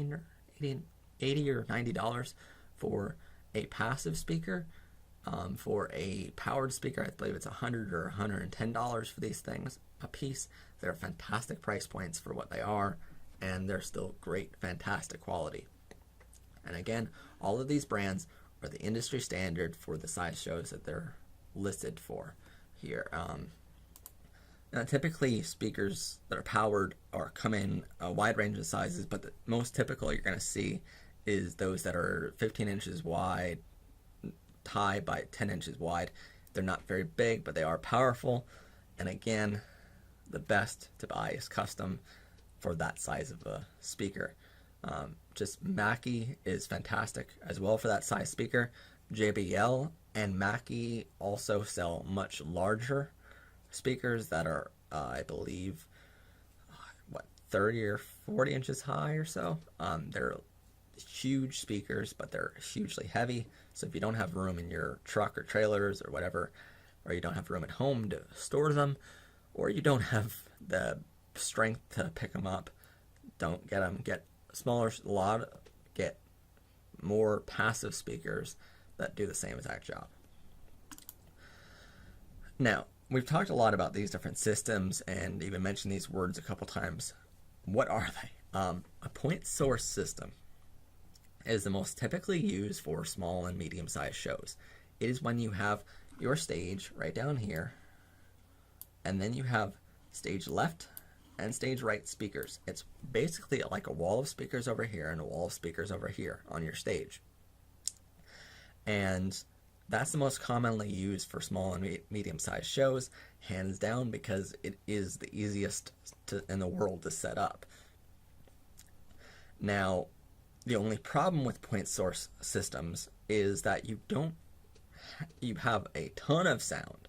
or $90 for a passive speaker. For a powered speaker, I believe it's $100 or $110 for these things a piece. They're fantastic price points for what they are, and they're still great, fantastic quality. And again, all of these brands are the industry standard for the size shows that they're listed for here. Now, typically, speakers that are powered come in a wide range of sizes, but the most typical you're going to see is those that are 15 inches wide, high by 10 inches wide. They're not very big, but they are powerful. And again, the best to buy is custom for that size of a speaker. Just Mackie is fantastic as well for that size speaker. JBL and Mackie also sell much larger speakers that are, I believe, 30 or 40 inches high or so. They're huge speakers, but they're hugely heavy. So if you don't have room in your truck or trailers or whatever, or you don't have room at home to store them, or you don't have the strength to pick them up, don't get them. Get smaller, get more passive speakers that do the same exact job. Now, we've talked a lot about these different systems and even mentioned these words a couple times. What are they? A point source system is the most typically used for small and medium-sized shows. It is when you have your stage right down here, and then you have stage left and stage right speakers. It's basically like a wall of speakers over here and a wall of speakers over here on your stage. And that's the most commonly used for small and medium-sized shows, hands down, because it is the easiest in the world to set up. Now, the only problem with point source systems is that you have a ton of sound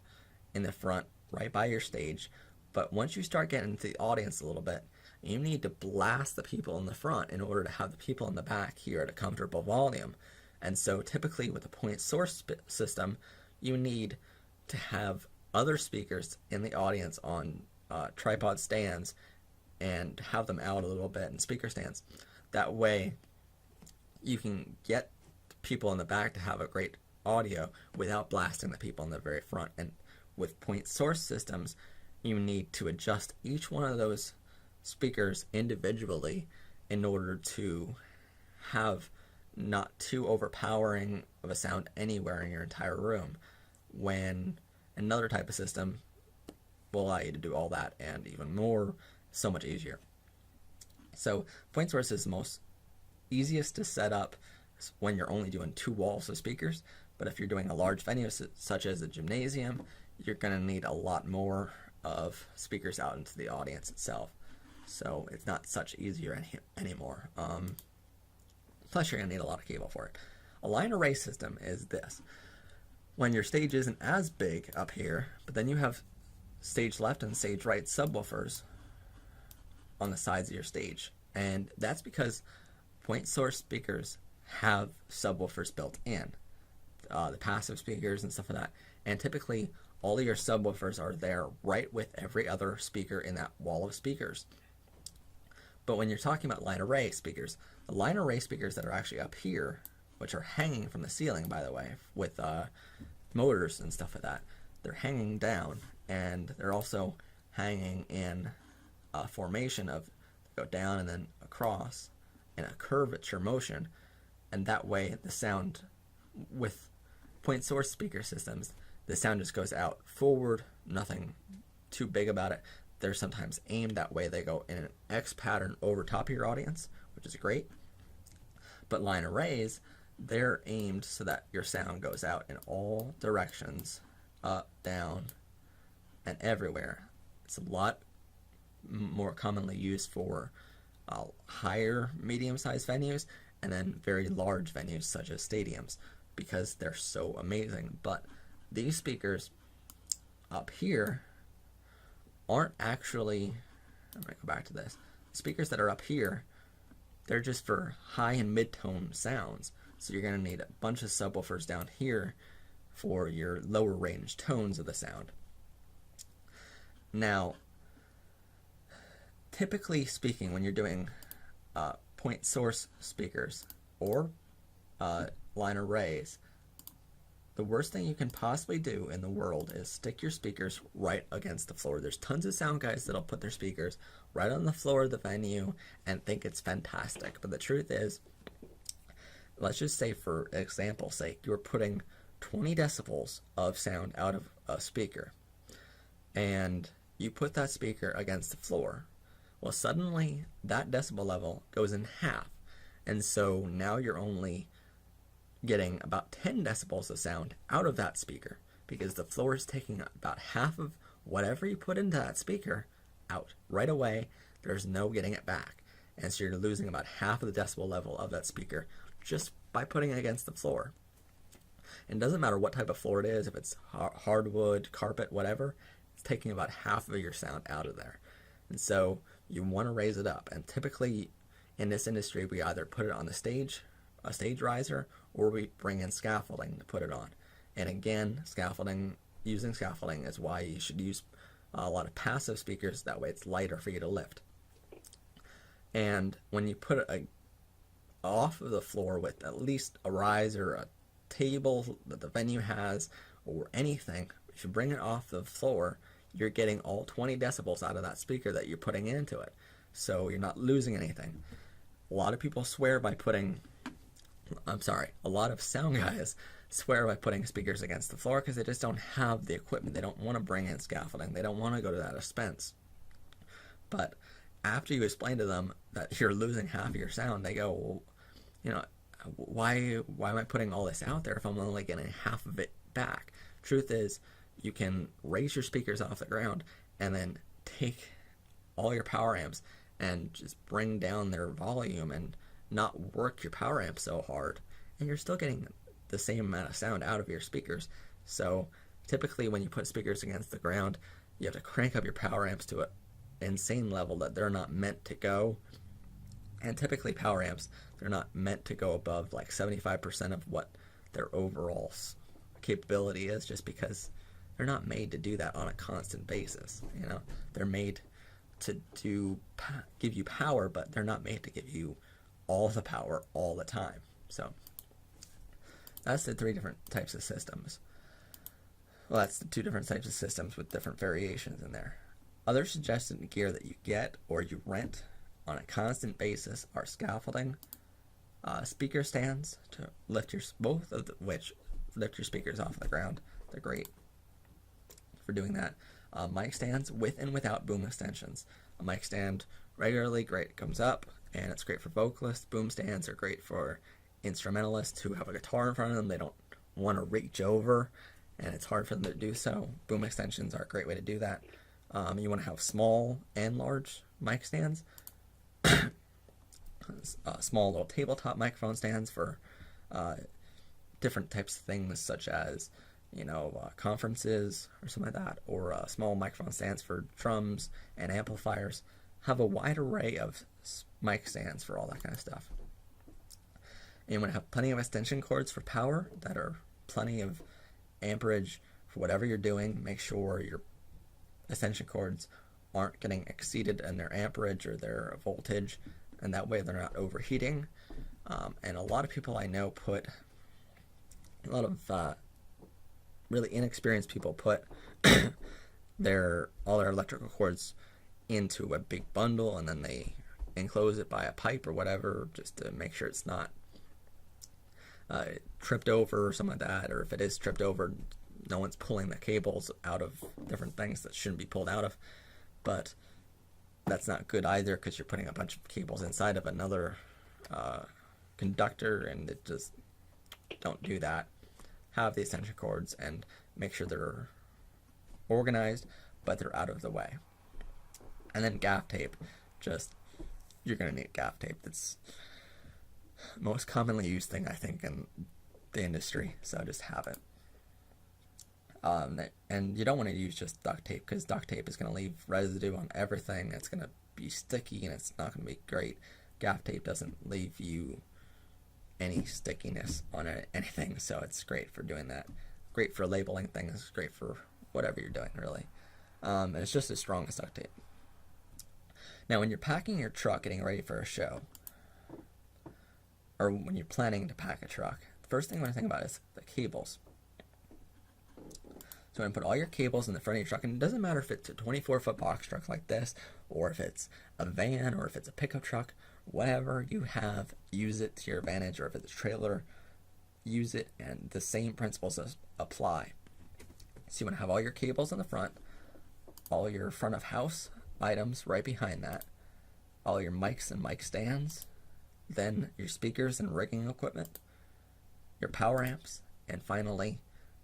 in the front right by your stage, but once you start getting into the audience a little bit, you need to blast the people in the front in order to have the people in the back hear at a comfortable volume. And so typically with a point source system, you need to have other speakers in the audience on tripod stands and have them out a little bit in speaker stands. That way you can get people in the back to have a great audio without blasting the people in the very front. And with point source systems, you need to adjust each one of those speakers individually in order to have not too overpowering of a sound anywhere in your entire room, when another type of system will allow you to do all that and even more, so much easier. So point source is the most easiest to set up when you're only doing two walls of speakers, but if you're doing a large venue such as a gymnasium, you're going to need a lot more of speakers out into the audience itself. So it's not such easier anymore. Plus, you're going to need a lot of cable for it. A line array system is this. When your stage isn't as big up here, but then you have stage left and stage right subwoofers on the sides of your stage. And that's because point source speakers have subwoofers built in, the passive speakers and stuff like that. And typically, all of your subwoofers are there right with every other speaker in that wall of speakers. But when you're talking about line array speakers, the line array speakers that are actually up here which are hanging from the ceiling, by the way, with motors and stuff like that. They're hanging down, and they're also hanging in a formation of go down and then across in a curvature motion, and that way the sound with point source speaker systems, the sound just goes out forward, nothing too big about it. They're sometimes aimed that way. They go in an X pattern over top of your audience, which is great. But line arrays, they're aimed so that your sound goes out in all directions, up, down, and everywhere. It's a lot more commonly used for higher medium-sized venues and then very large venues such as stadiums because they're so amazing. But these speakers up here aren't actually, I'm going to go back to this, speakers that are up here, they're just for high and mid-tone sounds. So you're going to need a bunch of subwoofers down here for your lower range tones of the sound. Now, typically speaking, when you're doing point source speakers or line arrays, the worst thing you can possibly do in the world is stick your speakers right against the floor. There's tons of sound guys that'll put their speakers right on the floor of the venue and think it's fantastic. But the truth is, let's just say for example's sake, you're putting 20 decibels of sound out of a speaker and you put that speaker against the floor. Well, suddenly that decibel level goes in half. And so now you're only getting about 10 decibels of sound out of that speaker because the floor is taking about half of whatever you put into that speaker out right away. There's no getting it back. And so you're losing about half of the decibel level of that speaker just by putting it against the floor. And it doesn't matter what type of floor it is, if it's hardwood, carpet, whatever, it's taking about half of your sound out of there. And so you want to raise it up. And typically in this industry, we either put it on the stage, a stage riser, or we bring in scaffolding to put it on. And again, using scaffolding is why you should use a lot of passive speakers. That way it's lighter for you to lift. And when you put it off of the floor with at least a riser, a table that the venue has, or anything, if you bring it off the floor, you're getting all 20 decibels out of that speaker that you're putting into it. So you're not losing anything. A lot of people swear by putting, a lot of sound guys swear by putting speakers against the floor because they just don't have the equipment. They don't want to bring in scaffolding. They don't want to go to that expense. But after you explain to them that you're losing half of your sound, they go, well, you know, why am I putting all this out there if I'm only getting half of it back? Truth is, you can raise your speakers off the ground and then take all your power amps and just bring down their volume and not work your power amp so hard, and you're still getting the same amount of sound out of your speakers. So typically when you put speakers against the ground, you have to crank up your power amps to an insane level that they're not meant to go. And typically power amps, they're not meant to go above like 75% of what their overall capability is, just because they're not made to do that on a constant basis. You know, they're made to give you power, but they're not made to give you all the power all the time. So that's the three different types of systems. Well, that's the two different types of systems with different variations in there. Other suggested gear that you get or you rent on a constant basis are scaffolding, speaker stands to lift both of which lift your speakers off the ground. They're great for doing that. Mic stands with and without boom extensions. A mic stand regularly great, comes up, and it's great for vocalists. Boom stands are great for instrumentalists who have a guitar in front of them. They don't want to reach over, and it's hard for them to do so. Boom extensions are a great way to do that. You want to have small and large mic stands. Small little tabletop microphone stands for different types of things, such as conferences or something like that, or small microphone stands for drums and amplifiers. Have a wide array of mic stands for all that kind of stuff. And you want to have plenty of extension cords for power that are plenty of amperage for whatever you're doing. Make sure your extension cords aren't getting exceeded in their amperage or their voltage, and that way they're not overheating. And a lot of people I know put, a lot of really inexperienced people put all their electrical cords into a big bundle, and then they enclose it by a pipe or whatever, just to make sure it's not tripped over or something like that. Or if it is tripped over, no one's pulling the cables out of different things that shouldn't be pulled out of. But that's not good either, because you're putting a bunch of cables inside of another conductor, and it just, don't do that. Have the extension cords and make sure they're organized, but they're out of the way. And then gaff tape, just, you're going to need gaff tape. That's the most commonly used thing, I think, in the industry, so just have it. And you don't want to use just duct tape, because duct tape is going to leave residue on everything. It's going to be sticky, and it's not going to be great. Gaff tape doesn't leave you any stickiness on anything, so it's great for doing that. Great for labeling things, great for whatever you're doing, really. And it's just as strong as duct tape. Now, when you're packing your truck, getting ready for a show, or when you're planning to pack a truck, the first thing you want to think about is the cables. So I'm going to put all your cables in the front of your truck, and it doesn't matter if it's a 24-foot box truck like this, or if it's a van, or if it's a pickup truck, whatever you have, use it to your advantage, or if it's a trailer, use it, and the same principles apply. So you want to have all your cables in the front, all your front of house items right behind that, all your mics and mic stands, then your speakers and rigging equipment, your power amps, and finally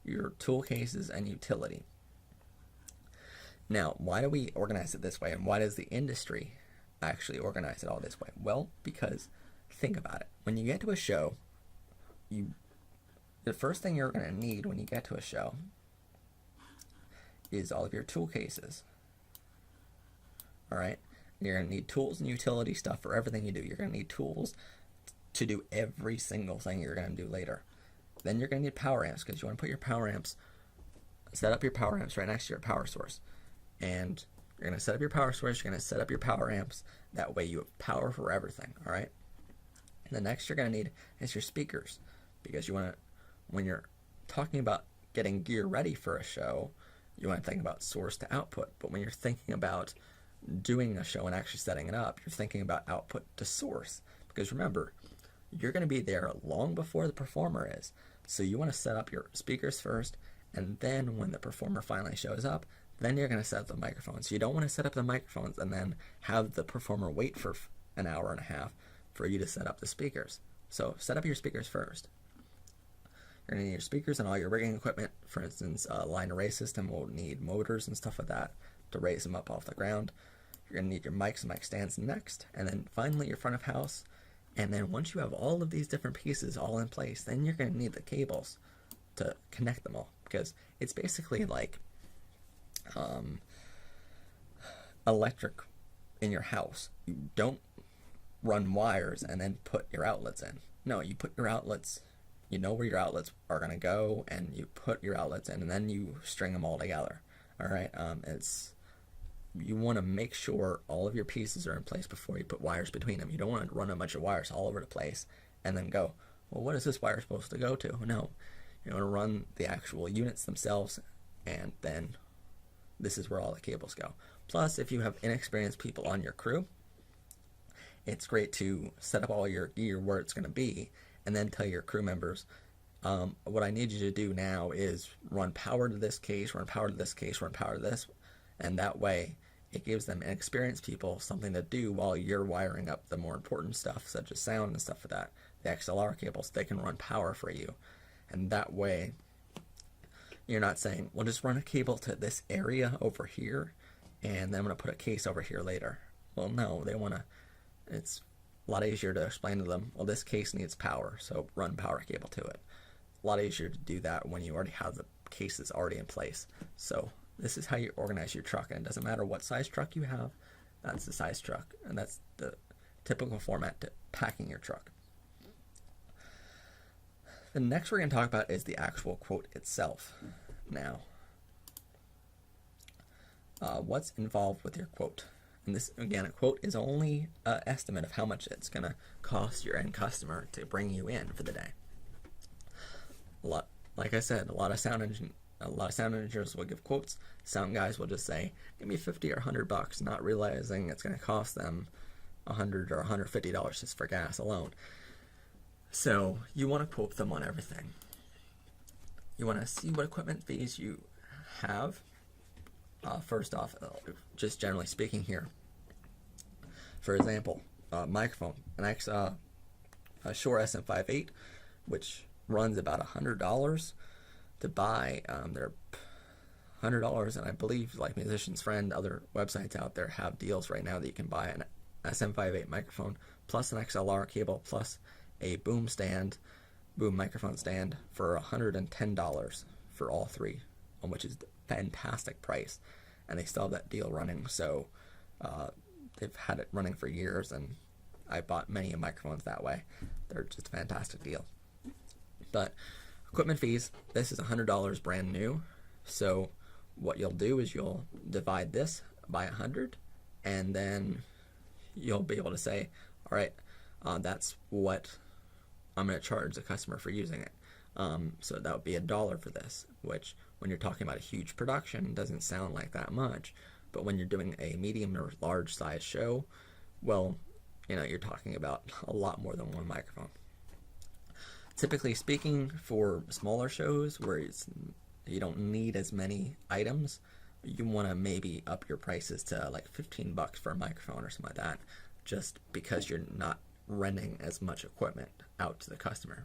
your tool cases and utility. Now, why do we organize it this way, and why does the industry actually organize it all this way? Well, because think about it. When you get to a show, the first thing you're going to need when you get to a show is all of your tool cases. All right? You're going to need tools and utility stuff for everything you do. You're going to need tools to do every single thing you're going to do later. Then you're going to need power amps, because you want to put your power amps, set up your power amps right next to your power source. And you're going to set up your power source, you're going to set up your power amps. That way you have power for everything, all right? And the next you're going to need is your speakers, because you want to, when you're talking about getting gear ready for a show, you want to think about source to output. But when you're thinking about doing a show and actually setting it up, you're thinking about output to source. Because remember, you're going to be there long before the performer is. So you want to set up your speakers first, and then when the performer finally shows up, then you're going to set up the microphones. You don't want to set up the microphones and then have the performer wait for an hour and a half for you to set up the speakers. So set up your speakers first. You're going to need your speakers and all your rigging equipment. For instance, a line array system will need motors and stuff like that to raise them up off the ground. You're going to need your mics and mic stands next, and then finally your front of house. And then once you have all of these different pieces all in place, then you're going to need the cables to connect them all, because it's basically like electric in your house. You don't run wires and then put your outlets in. No, you put your outlets, you know where your outlets are going to go, and you put your outlets in, and then you string them all together. All right, you want to make sure all of your pieces are in place before you put wires between them. You don't want to run a bunch of wires all over the place and then go, well, what is this wire supposed to go to? No, you want to run the actual units themselves, and then this is where all the cables go. Plus, if you have inexperienced people on your crew, it's great to set up all your gear where it's going to be, and then tell your crew members, what I need you to do now is run power to this case, run power to this case, run power to this, and that way it gives them inexperienced people something to do while you're wiring up the more important stuff, such as sound and stuff like that. The XLR cables, they can run power for you. And that way, you're not saying, well, just run a cable to this area over here, and then I'm going to put a case over here later. Well, no, they want to, it's a lot easier to explain to them, well, this case needs power, so run power cable to it. A lot easier to do that when you already have the cases already in place. So this is how you organize your truck, and it doesn't matter what size truck you have, that's the size truck, and that's the typical format to packing your truck. The next we're going to talk about is the actual quote itself. Now, what's involved with your quote? And this, again, a quote is only an estimate of how much it's going to cost your end customer to bring you in for the day. Like I said, a lot of sound engineers will give quotes. Sound guys will just say, "Give me $50 or $100," not realizing it's going to cost them $100 or $150 just for gas alone. So you want to quote them on everything. You want to see what equipment fees you have. First off, just generally speaking here. For example, microphone, a Shure SM58, which runs about $100 to buy. They're $100, and I believe, like Musician's Friend, other websites out there have deals right now that you can buy an SM58 microphone plus an XLR cable plus a boom microphone stand for $110 for all three, which is a fantastic price, and they still have that deal running. So they've had it running for years, and I bought many microphones that way. They're just a fantastic deal. But equipment fees, this is $100 brand new. So what you'll do is you'll divide this by 100, and then you'll be able to say, all right, that's what I'm going to charge the customer for using it. So that would be $1 for this, which when you're talking about a huge production doesn't sound like that much. But when you're doing a medium or large size show, well, you're talking about a lot more than one microphone. Typically speaking, for smaller shows where you don't need as many items, you want to maybe up your prices to like $15 for a microphone or something like that, just because you're not renting as much equipment out to the customer.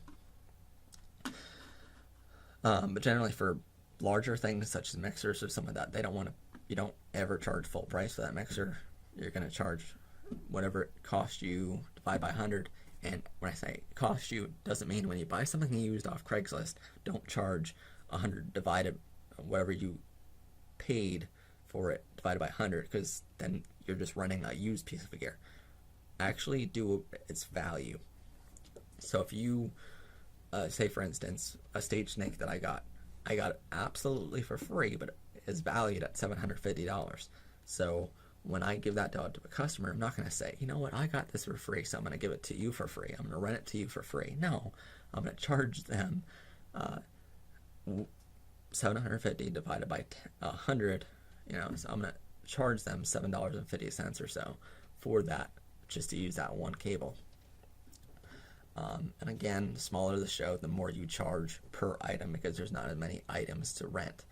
But generally for larger things such as mixers or something like that, you don't ever charge full price for that mixer. You're going to charge whatever it costs you, divide by 100. And when I say cost you, doesn't mean when you buy something used off Craigslist, don't charge 100 divided whatever you paid for it divided by 100, because then you're just running a used piece of gear. Actually do its value. So if you say, for instance, a stage snake that I got it absolutely for free, but it's valued at $750. So when I give that to a customer, I'm not going to say, you know what, I got this for free, so I'm going to give it to you for free. I'm going to rent it to you for free. No, I'm going to charge them $750 divided by 100. So I'm going to charge them $7.50 or so for that, just to use that one cable. And again, the smaller the show, the more you charge per item, because there's not as many items to rent.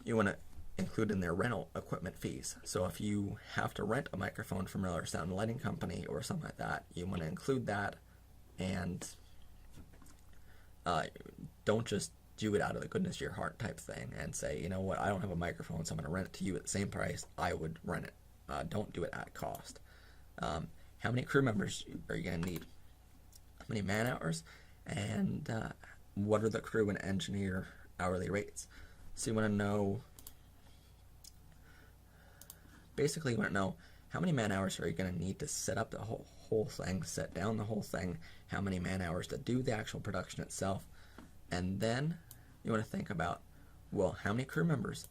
You want to include in their rental equipment fees. So if you have to rent a microphone from another sound and lighting company or something like that, you want to include that, and don't just do it out of the goodness of your heart type thing and say, you know what, I don't have a microphone, so I'm going to rent it to you at the same price I would rent it. Don't do it at cost. How many crew members are you going to need? How many man hours? And what are the crew and engineer hourly rates? So you want to know, basically you want to know how many man hours are you going to need to set up the whole thing, set down the whole thing, how many man hours to do the actual production itself, and then you want to think about, well, how many crew members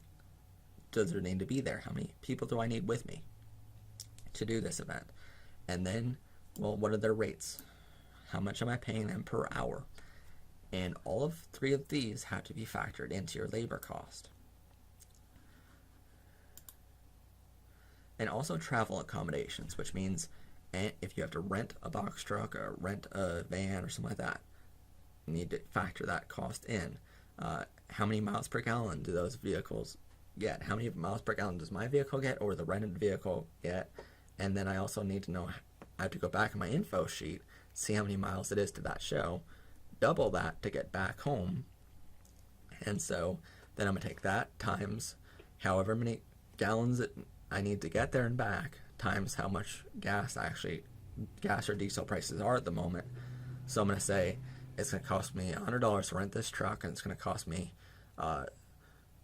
does there need to be there? How many people do I need with me to do this event? And then, well, what are their rates? How much am I paying them per hour? And all of three of these have to be factored into your labor cost. And also travel accommodations, which means if you have to rent a box truck or rent a van or something like that, you need to factor that cost in. How many miles per gallon do those vehicles get? How many miles per gallon does my vehicle get, or the rented vehicle get? And then I also need to know, I have to go back in my info sheet, see how many miles it is to that show, double that to get back home. And so then I'm going to take that times however many gallons I need to get there and back, times how much gas or diesel prices are at the moment. So I'm going to say it's going to cost me $100 to rent this truck, and it's going to cost me,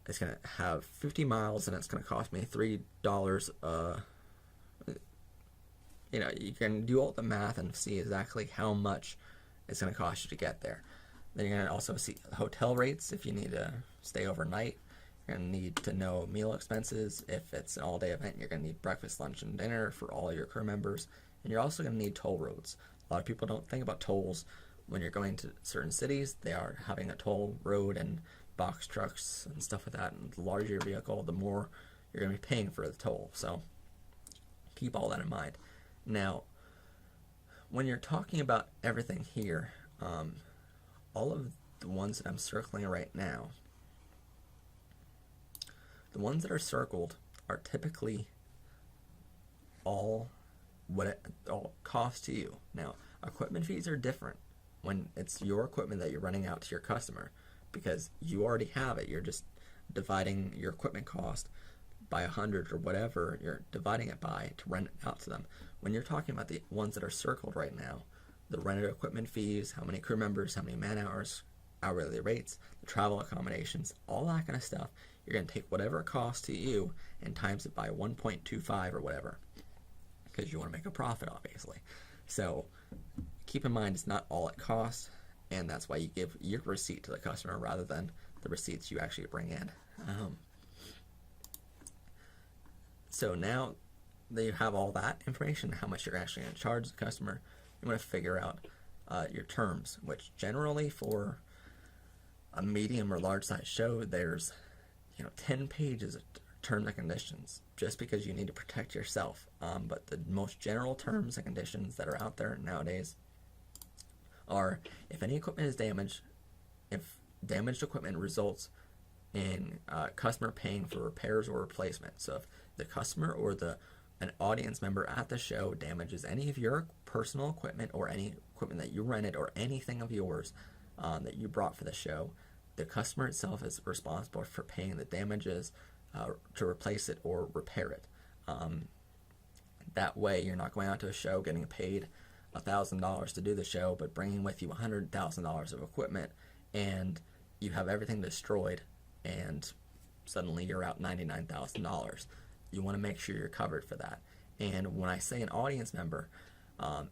it's going to have 50 miles, and it's going to cost me $3. You can do all the math and see exactly how much it's going to cost you to get there. Then you're going to also see hotel rates if you need to stay overnight. You're going to need to know meal expenses. If it's an all-day event, you're going to need breakfast, lunch, and dinner for all your crew members. And you're also going to need toll roads. A lot of people don't think about tolls when you're going to certain cities. They are having a toll road and box trucks and stuff like that. And the larger your vehicle, the more you're going to be paying for the toll. So keep all that in mind. Now, when you're talking about everything here, all of the ones that I'm circling right now, the ones that are circled are typically all what it all costs to you. Now, equipment fees are different when it's your equipment that you're renting out to your customer, because you already have it. You're just dividing your equipment cost by 100 or whatever you're dividing it by to rent it out to them. When you're talking about the ones that are circled right now, the rented equipment fees, how many crew members, how many man hours, hourly rates, the travel accommodations, all that kind of stuff, you're going to take whatever it costs to you and times it by 1.25 or whatever, because you want to make a profit, obviously. So keep in mind, it's not all it costs, and that's why you give your receipt to the customer rather than the receipts you actually bring in. So now that you have all that information, how much you're actually going to charge the customer, you want to figure out your terms, which generally for a medium or large size show, there's 10 pages of terms and conditions, just because you need to protect yourself. But the most general terms and conditions that are out there nowadays are: if any equipment is damaged, if damaged equipment results in customer paying for repairs or replacement. So if the customer or an audience member at the show damages any of your personal equipment or any equipment that you rented or anything of yours that you brought for the show, the customer itself is responsible for paying the damages to replace it or repair it. That way you're not going out to a show getting paid $1,000 to do the show, but bringing with you $100,000 of equipment, and you have everything destroyed, and suddenly you're out $99,000. You want to make sure you're covered for that. And when I say an audience member,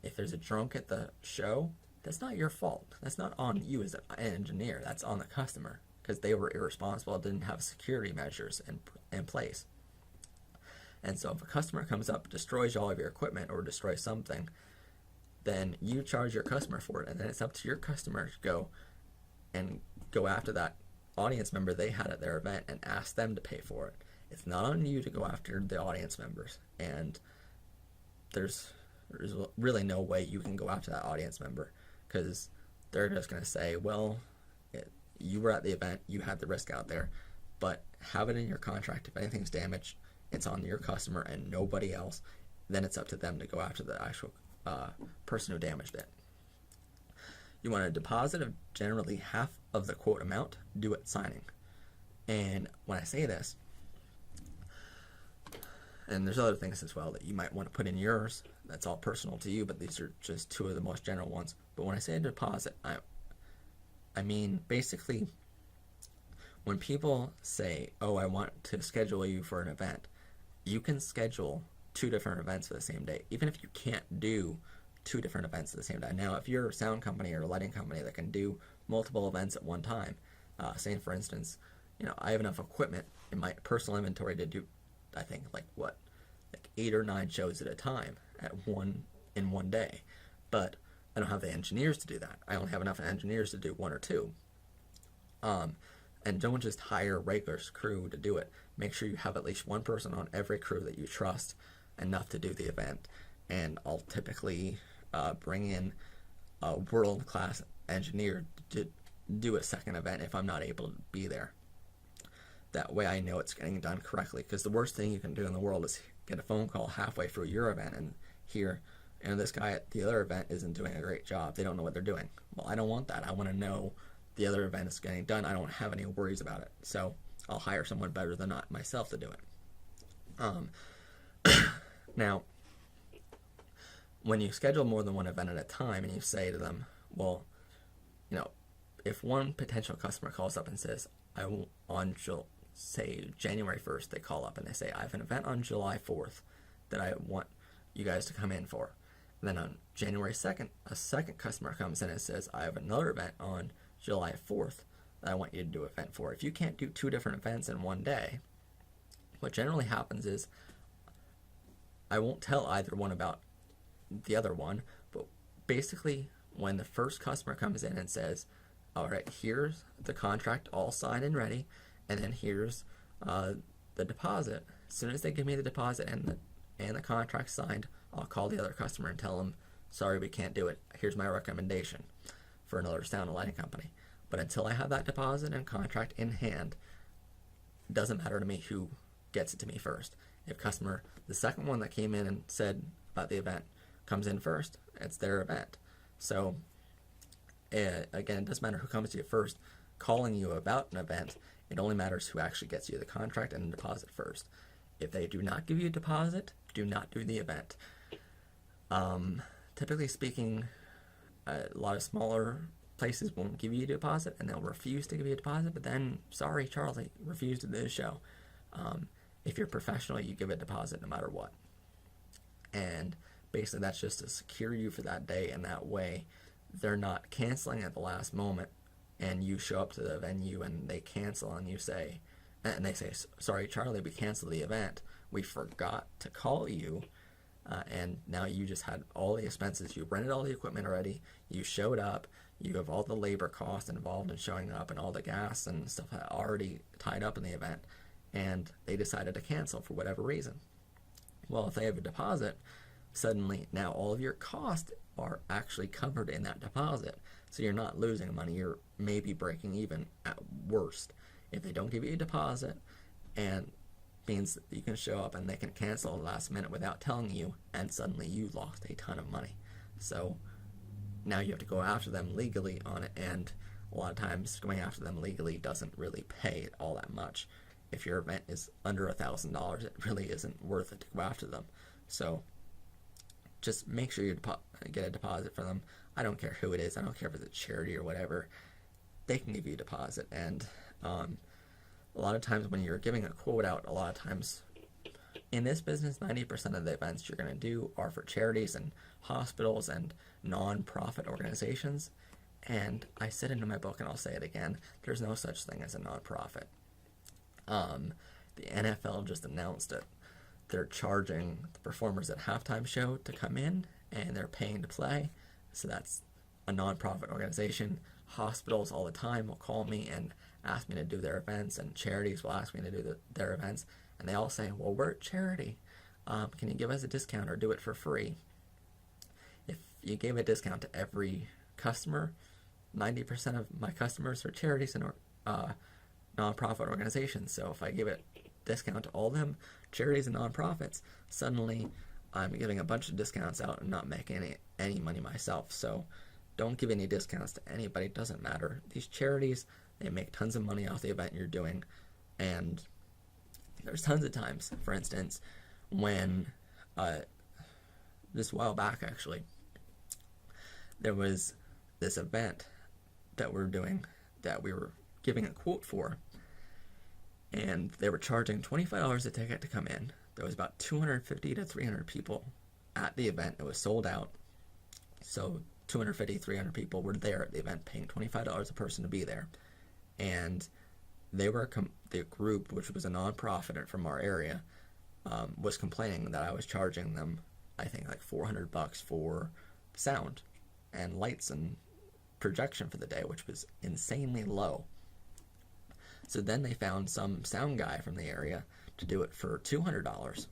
if there's a drunk at the show, that's not your fault. That's not on you as an engineer. That's on the customer, because they were irresponsible, didn't have security measures in place. And so if a customer comes up, destroys all of your equipment or destroys something, then you charge your customer for it, and then it's up to your customer to go after that audience member they had at their event and ask them to pay for it. It's not on you to go after the audience members, and there's really no way you can go after that audience member, because they're just going to say, well, you were at the event, you had the risk out there, but have it in your contract. If anything's damaged, it's on your customer and nobody else. Then it's up to them to go after the actual person who damaged it. You want a deposit of generally half of the quote amount due at signing. And when I say this, and there's other things as well that you might want to put in yours, that's all personal to you, but these are just two of the most general ones. But when I say a deposit, I mean basically when people say, oh, I want to schedule you for an event, you can schedule 2 different events for the same day, even if you can't do 2 different events at the same time. Now, if you're a sound company or a lighting company that can do multiple events at one time, say for instance, I have enough equipment in my personal inventory to do, I think, like 8 or 9 shows at a time in one day. But I don't have the engineers to do that. I only have enough engineers to do 1 or 2. And don't just hire a regular crew to do it. Make sure you have at least one person on every crew that you trust enough to do the event. And I'll typically bring in a world-class engineer to do a second event if I'm not able to be there. That way I know it's getting done correctly, because the worst thing you can do in the world is get a phone call halfway through your event and hear, this guy at the other event isn't doing a great job. They don't know what they're doing. Well, I don't want that. I want to know the other event is getting done. I don't have any worries about it. So I'll hire someone better than myself to do it. Now, when you schedule more than one event at a time and you say to them, well, if one potential customer calls up and says, say January 1st, they call up and they say, I have an event on July 4th that I want you guys to come in for. And then on January 2nd, a second customer comes in and says, I have another event on July 4th that I want you to do an event for. If you can't do 2 different events in one day, what generally happens is I won't tell either one about the other one, but basically when the first customer comes in and says, all right, here's the contract all signed and ready, and then here's the deposit. As soon as they give me the deposit and the contract signed, I'll call the other customer and tell them, sorry, we can't do it. Here's my recommendation for another sound and lighting company. But until I have that deposit and contract in hand, it doesn't matter to me who gets it to me first. If customer, the second one that came in and said about the event, comes in first, it's their event. So again, it doesn't matter who comes to you first calling you about an event. It only matters who actually gets you the contract and the deposit first. If they do not give you a deposit, do not do the event. Typically speaking, a lot of smaller places won't give you a deposit, and they'll refuse to give you a deposit, but then, sorry, Charlie, refuse to do the show. If you're professional, you give a deposit no matter what. And basically that's just to secure you for that day, and that way they're not canceling at the last moment and you show up to the venue and they cancel and you say, and they say, sorry, Charlie, we canceled the event. We forgot to call you. And now you just had all the expenses. You rented all the equipment already. You showed up. You have all the labor costs involved in showing up and all the gas and stuff already tied up in the event. And they decided to cancel for whatever reason. Well, if they have a deposit, suddenly now all of your costs are actually covered in that deposit. So you're not losing money. You're maybe breaking even at worst. If they don't give you a deposit, and means that you can show up and they can cancel at the last minute without telling you, and suddenly you lost a ton of money. So now you have to go after them legally on it, and a lot of times going after them legally doesn't really pay all that much. If your event is under $1,000, it really isn't worth it to go after them. So just make sure you get a deposit from them. I don't care who it is. I don't care if it's a charity or whatever. They can give you a deposit. And a lot of times when you're giving a quote out, a lot of times in this business, 90% of the events you're going to do are for charities and hospitals and non-profit organizations. And I said it in my book, and I'll say it again, there's no such thing as a non-profit. The NFL just announced it. They're charging the performers at halftime show to come in, and they're paying to play. So that's a non-profit organization. Hospitals all the time will call me and ask me to do their events, and charities will ask me to do their events, and they all say, well, we're a charity. Can you give us a discount or do it for free? If you gave a discount to every customer, 90% of my customers are charities and non-profit organizations. So if I give a discount to all of them, charities and non-profits, suddenly I'm giving a bunch of discounts out and not making any money myself. So don't give any discounts to anybody. It doesn't matter. These charities, they make tons of money off the event you're doing. And there's tons of times, for instance, when this while back actually, there was this event that we're doing that we were giving a quote for, and they were charging $25 a ticket to come in. There was about 250 to 300 people at the event. It was sold out. So 250, 300 people were there at the event paying $25 a person to be there. And they were the group, which was a non-profit from our area, was complaining that I was charging them, I think, like $400 for sound and lights and projection for the day, which was insanely low. So then they found some sound guy from the area to do it for $200,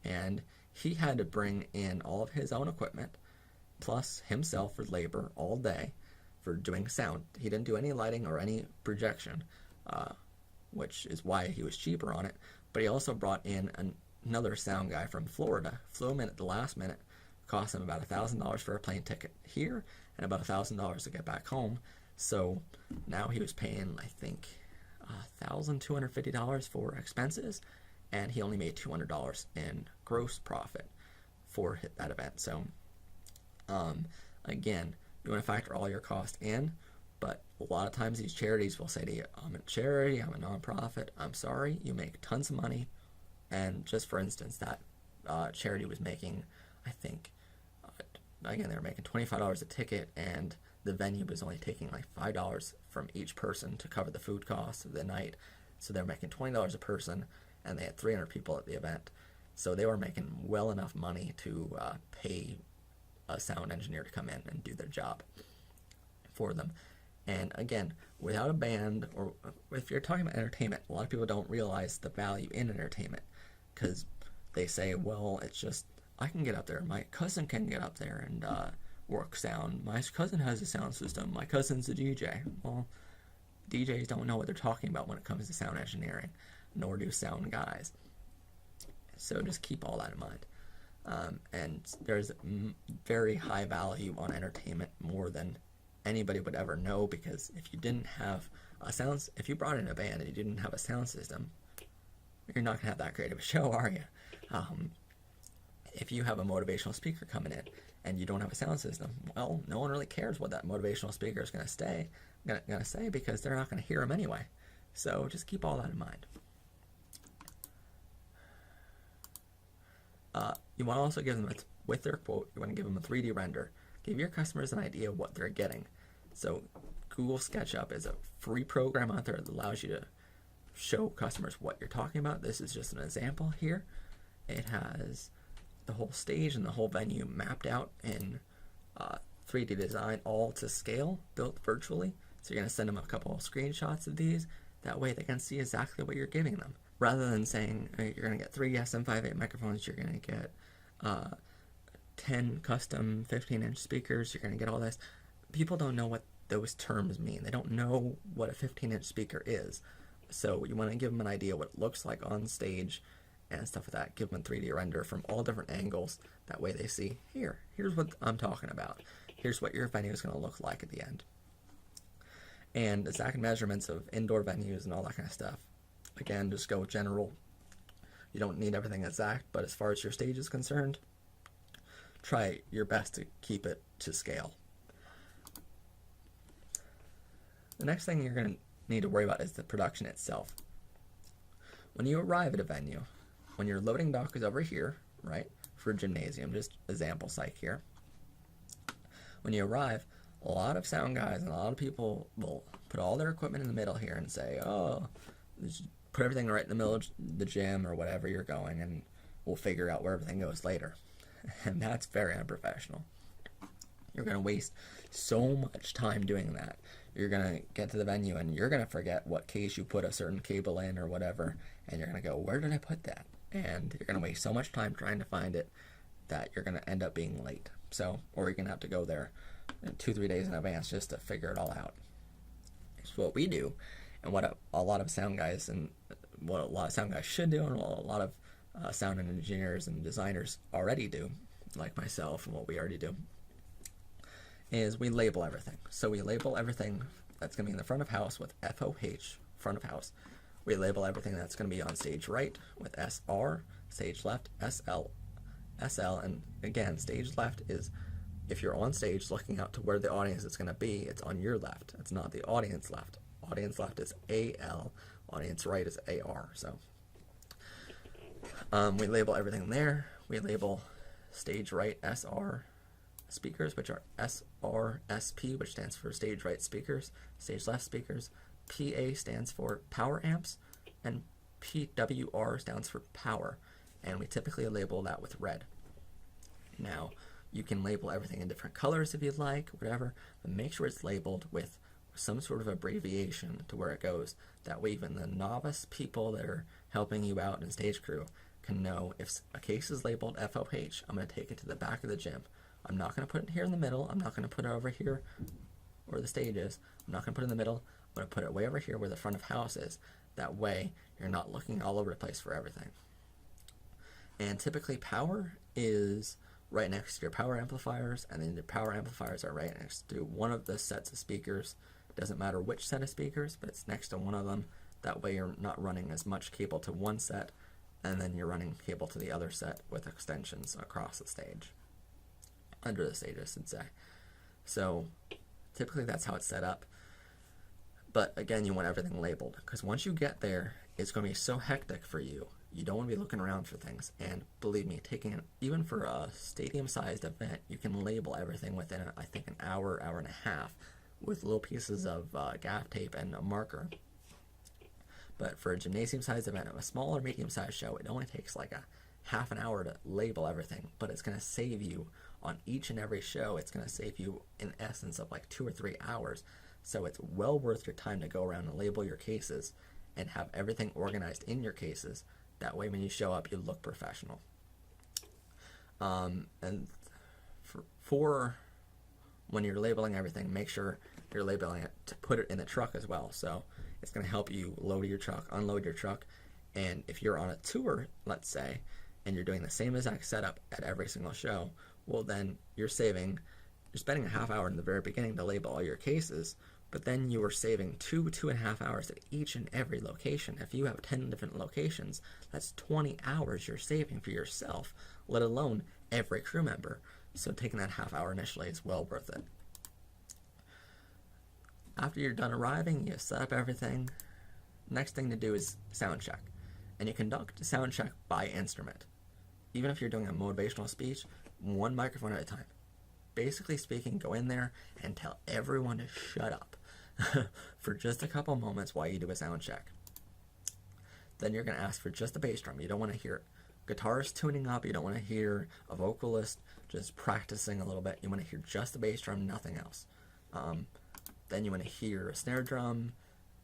and he had to bring in all of his own equipment plus himself for labor all day for doing sound. He didn't do any lighting or any projection, which is why he was cheaper on it. But he also brought in another sound guy from Florida, flew him in at the last minute, cost him about $1,000 for a plane ticket here and about $1,000 to get back home. So now he was paying, I think, $1,250 for expenses, and he only made $200 in gross profit for that event. So again, you want to factor all your costs in, but a lot of times these charities will say to you, I'm a charity, I'm a nonprofit, I'm sorry, you make tons of money. And just for instance, that charity was making, I think, again, they were making $25 a ticket, and the venue was only taking like $5 from each person to cover the food costs of the night. So they're making $20 a person, and they had 300 people at the event. So they were making well enough money to pay a sound engineer to come in and do their job for them. And again, without a band, or if you're talking about entertainment, a lot of people don't realize the value in entertainment, because they say, well, it's just, I can get up there, my cousin can get up there and work sound. My cousin has a sound system, my cousin's a DJ. Well, DJs don't know what they're talking about when it comes to sound engineering, nor do sound guys. So just keep all that in mind. And there's very high value on entertainment, more than anybody would ever know, because if you didn't have if you brought in a band and you didn't have a sound system, you're not going to have that great of a show, are you? If you have a motivational speaker coming in and you don't have a sound system, well, no one really cares what that motivational speaker is going to say, because they're not going to hear them anyway. So just keep all that in mind. You want to also give them, with their quote, you want to give them a 3D render. Give your customers an idea of what they're getting. So Google SketchUp is a free program out there that allows you to show customers what you're talking about. This is just an example here. It has the whole stage and the whole venue mapped out in 3D design, all to scale, built virtually. So you're going to send them a couple of screenshots of these. That way they can see exactly what you're giving them. Rather than saying you're going to get 3 SM58 microphones, you're going to get 10 custom 15-inch speakers, you're going to get all this. People don't know what those terms mean. They don't know what a 15-inch speaker is. So you want to give them an idea what it looks like on stage and stuff like that. Give them a 3D render from all different angles. That way they see, here's what I'm talking about. Here's what your venue is going to look like at the end. And exact measurements of indoor venues and all that kind of stuff. Again, just go general. You don't need everything exact, but as far as your stage is concerned, try your best to keep it to scale. The next thing you're going to need to worry about is the production itself. When you arrive at a venue, when your loading dock is over here, right, for a gymnasium, just example site here. When you arrive, a lot of sound guys and a lot of people will put all their equipment in the middle here and say, oh, put everything right in the middle of the gym or whatever you're going, and we'll figure out where everything goes later. And that's very unprofessional. You're going to waste so much time doing that. You're going to get to the venue and you're going to forget what case you put a certain cable in or whatever, and you're going to go, where did I put that? And you're going to waste so much time trying to find it that you're going to end up being late. So, or you're going to have to go there 2-3 days in advance just to figure it all out. It's what we do, and what a lot of sound guys should do, and what a lot of sound engineers and designers already do, like myself, and what we already do, is we label everything. So we label everything that's going to be in the front of house with FOH, front of house. We label everything that's going to be on stage right with SR, stage left, SL, and again, stage left is if you're on stage looking out to where the audience is going to be, it's on your left. It's not the audience left. Audience left is AL, audience right is AR. So we label everything there. We label stage right SR speakers, which are SRSP, which stands for stage right speakers, stage left speakers. PA stands for power amps, and PWR stands for power, and we typically label that with red. Now, you can label everything in different colors if you'd like, whatever, but make sure it's labeled with some sort of abbreviation to where it goes. That way even the novice people that are helping you out in stage crew can know if a case is labeled FOH, I'm going to take it to the back of the gym. I'm not going to put it here in the middle. I'm not going to put it over here where the stage is. I'm not going to put it in the middle. I'm going to put it way over here where the front of house is. That way you're not looking all over the place for everything. And typically power is right next to your power amplifiers, and then the power amplifiers are right next to one of the sets of speakers. It doesn't matter which set of speakers, but it's next to one of them. That way you're not running as much cable to one set, and then you're running cable to the other set with extensions across the stage. Under the stage, I should say. So typically that's how it's set up. But again, you want everything labeled, because once you get there, it's going to be so hectic for you You don't want to be looking around for things. And believe me, even for a stadium-sized event, you can label everything within, I think, an hour, hour and a half, with little pieces of gaff tape and a marker. But for a gymnasium-sized event, a small or medium-sized show, it only takes like a half an hour to label everything. But it's going to save you on each and every show. It's going to save you, in essence, of like 2 or 3 hours. So it's well worth your time to go around and label your cases and have everything organized in your cases. That way when you show up, you look professional. And for when you're labeling everything, make sure you're labeling it to put it in the truck as well. So it's going to help you load your truck, unload your truck. And if you're on a tour, let's say, and you're doing the same exact setup at every single show, well, then you're spending a half hour in the very beginning to label all your cases, but then you are saving 2.5 hours at each and every location. If you have 10 different locations, that's 20 hours you're saving for yourself, let alone every crew member. So taking that half hour initially is well worth it. After you're done arriving, you set up everything. Next thing to do is sound check. And you conduct a sound check by instrument. Even if you're doing a motivational speech, one microphone at a time. Basically speaking, go in there and tell everyone to shut up for just a couple moments while you do a sound check. Then you're going to ask for just the bass drum. You don't want to hear guitars tuning up. You don't want to hear a vocalist just practicing a little bit. You want to hear just the bass drum, nothing else. Then you want to hear a snare drum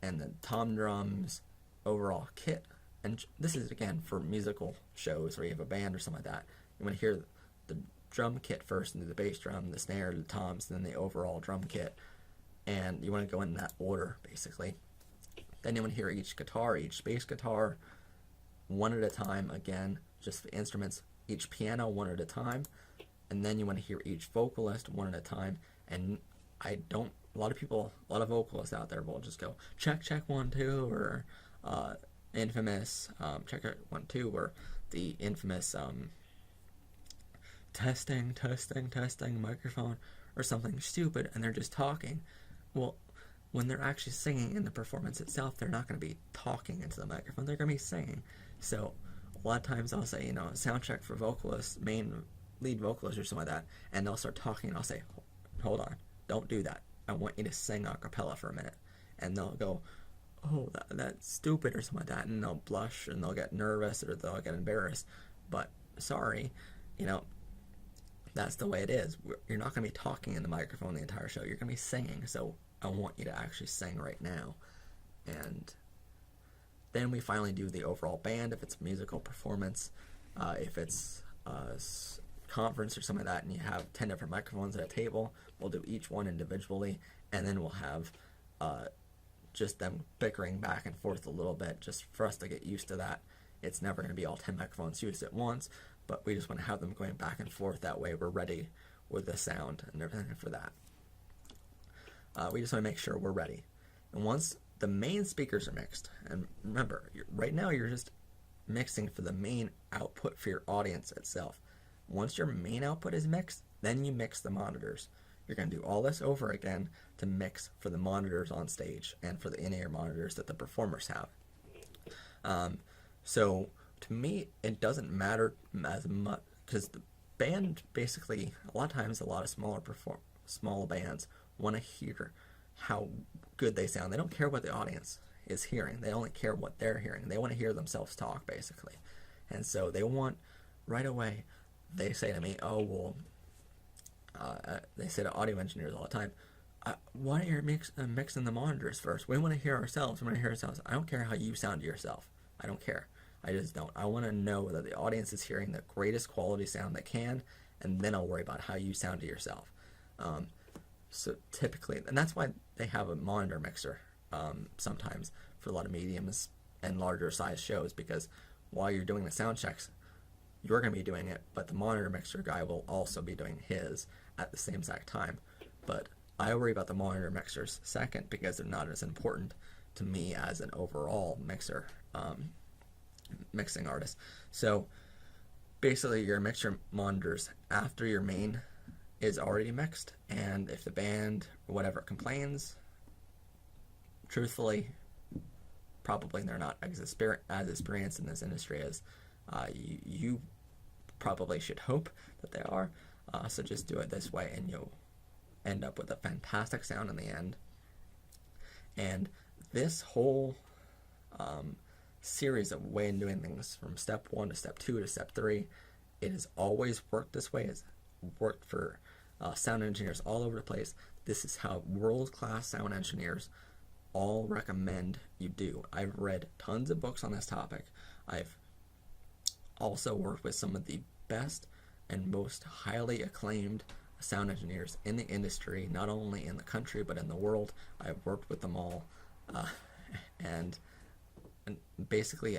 and the tom drums, overall kit. And this is, again, for musical shows where you have a band or something like that. You want to hear the drum kit first, and do the bass drum, the snare, the toms, and then the overall drum kit. And you want to go in that order, basically. Then you want to hear each guitar, each bass guitar, one at a time. Again, just the instruments, each piano, one at a time. And then you want to hear each vocalist one at a time. And a lot of vocalists out there will just go, check, 1, 2, or infamous, check, 1, 2, or the infamous, testing microphone, or something stupid, and they're just talking. Well, when they're actually singing in the performance itself, they're not going to be talking into the microphone, they're going to be singing. So a lot of times I'll say, sound check for vocalists, main lead vocalist or something like that, and they'll start talking, and I'll say, hold on, don't do that. I want you to sing a cappella for a minute. And they'll go, oh, that's stupid or something like that, and they'll blush, and they'll get nervous, or they'll get embarrassed. But sorry, that's the way it is. You're not going to be talking in the microphone the entire show. You're going to be singing. So I want you to actually sing right now. And then we finally do the overall band if it's a musical performance. If it's a conference or something like that, and you have 10 different microphones at a table, we'll do each one individually. And then we'll have just them bickering back and forth a little bit, just for us to get used to that. It's never going to be all 10 microphones used at once, but we just want to have them going back and forth. That way we're ready with the sound and everything for that. We just want to make sure we're ready. And once the main speakers are mixed, and remember, right now you're just mixing for the main output for your audience itself. Once your main output is mixed, then you mix the monitors. You're going to do all this over again to mix for the monitors on stage and for the in-ear monitors that the performers have. So to me, it doesn't matter as much, because the band, basically, a lot of times, a lot of small bands want to hear how good they sound. They don't care what the audience is hearing. They only care what they're hearing. They want to hear themselves talk, basically. And so they want, right away, they say to me, oh, well, they say to audio engineers all the time, why don't you mixing the monitors first? We want to hear ourselves. We want to hear ourselves. I don't care how you sound to yourself. I don't care. I just don't. I want to know that the audience is hearing the greatest quality sound they can, and then I'll worry about how you sound to yourself. So typically, and that's why they have a monitor mixer sometimes for a lot of mediums and larger size shows, because while you're doing the sound checks, you're going to be doing it, but the monitor mixer guy will also be doing his at the same exact time. But I worry about the monitor mixers second, because they're not as important to me as an overall mixing artist. So basically, your mixer monitors after your main is already mixed, and if the band or whatever complains, truthfully, probably they're not as experienced in this industry as you probably should hope that they are. So just do it this way, and you'll end up with a fantastic sound in the end. And this whole series of way in doing things, from step 1 to step 2 to step 3, it has always worked this way. It's worked for sound engineers all over the place. This is how world-class sound engineers all recommend you do. I've read tons of books on this topic. I've also worked with some of the best and most highly acclaimed sound engineers in the industry, not only in the country but in the world. I've worked with them all, and basically,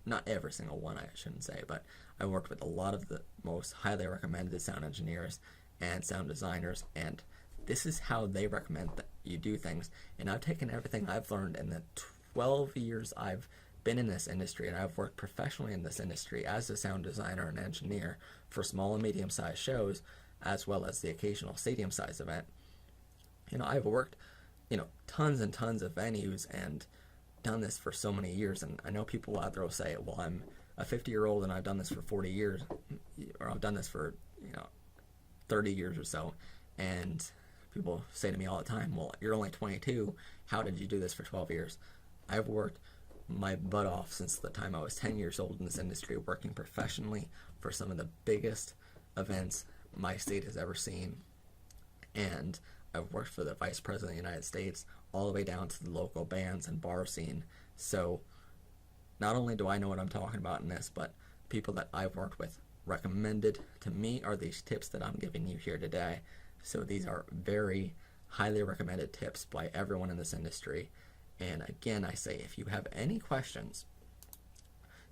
not every single one, I shouldn't say, but I worked with a lot of the most highly recommended sound engineers and sound designers, and this is how they recommend that you do things. And I've taken everything I've learned in the 12 years I've been in this industry, and I've worked professionally in this industry as a sound designer and engineer for small and medium-sized shows, as well as the occasional stadium-sized event. I've worked, tons and tons of venues and done this for so many years. And I know people out there will say, well, I'm a 50-year-old and I've done this for 40 years, or I've done this for, 30 years or so. And people say to me all the time, well, you're only 22. How did you do this for 12 years? I've worked my butt off since the time I was 10 years old in this industry, working professionally for some of the biggest events my state has ever seen. And I've worked for the Vice President of the United States, all the way down to the local bands and bar scene. So not only do I know what I'm talking about in this, but people that I've worked with recommended to me are these tips that I'm giving you here today. So these are very highly recommended tips by everyone in this industry. And again, I say, if you have any questions,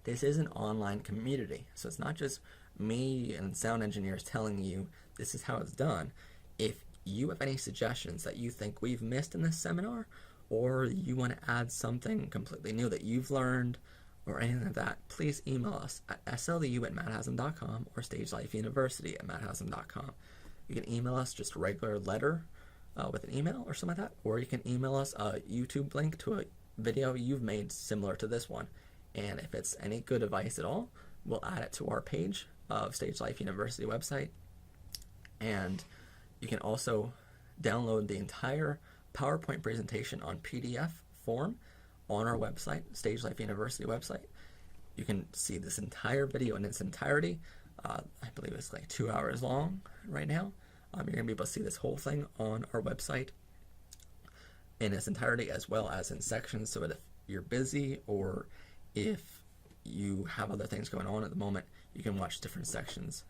this is an online community. So it's not just me and sound engineers telling you this is how it's done. If you have any suggestions that you think we've missed in this seminar, or you want to add something completely new that you've learned, or anything like that, please email us at SLU@matthaslam.com or StageLifeUniversity@matthaslam.com. You can email us just a regular letter with an email or something like that, or you can email us a YouTube link to a video you've made similar to this one. And if it's any good advice at all, we'll add it to our page of Stage Life University website. And you can also download the entire PowerPoint presentation on PDF form on our website, Stage Life University website. You can see this entire video in its entirety. I believe it's like 2 hours long right now. You're going to be able to see this whole thing on our website in its entirety, as well as in sections, so that if you're busy or if you have other things going on at the moment, you can watch different sections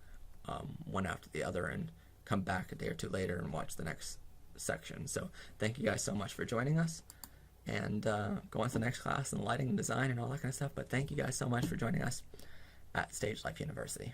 one after the other and come back a day or two later and watch the next section. So thank you guys so much for joining us, and go on to the next class in lighting and design and all that kind of stuff. But thank you guys so much for joining us at Stage Life University.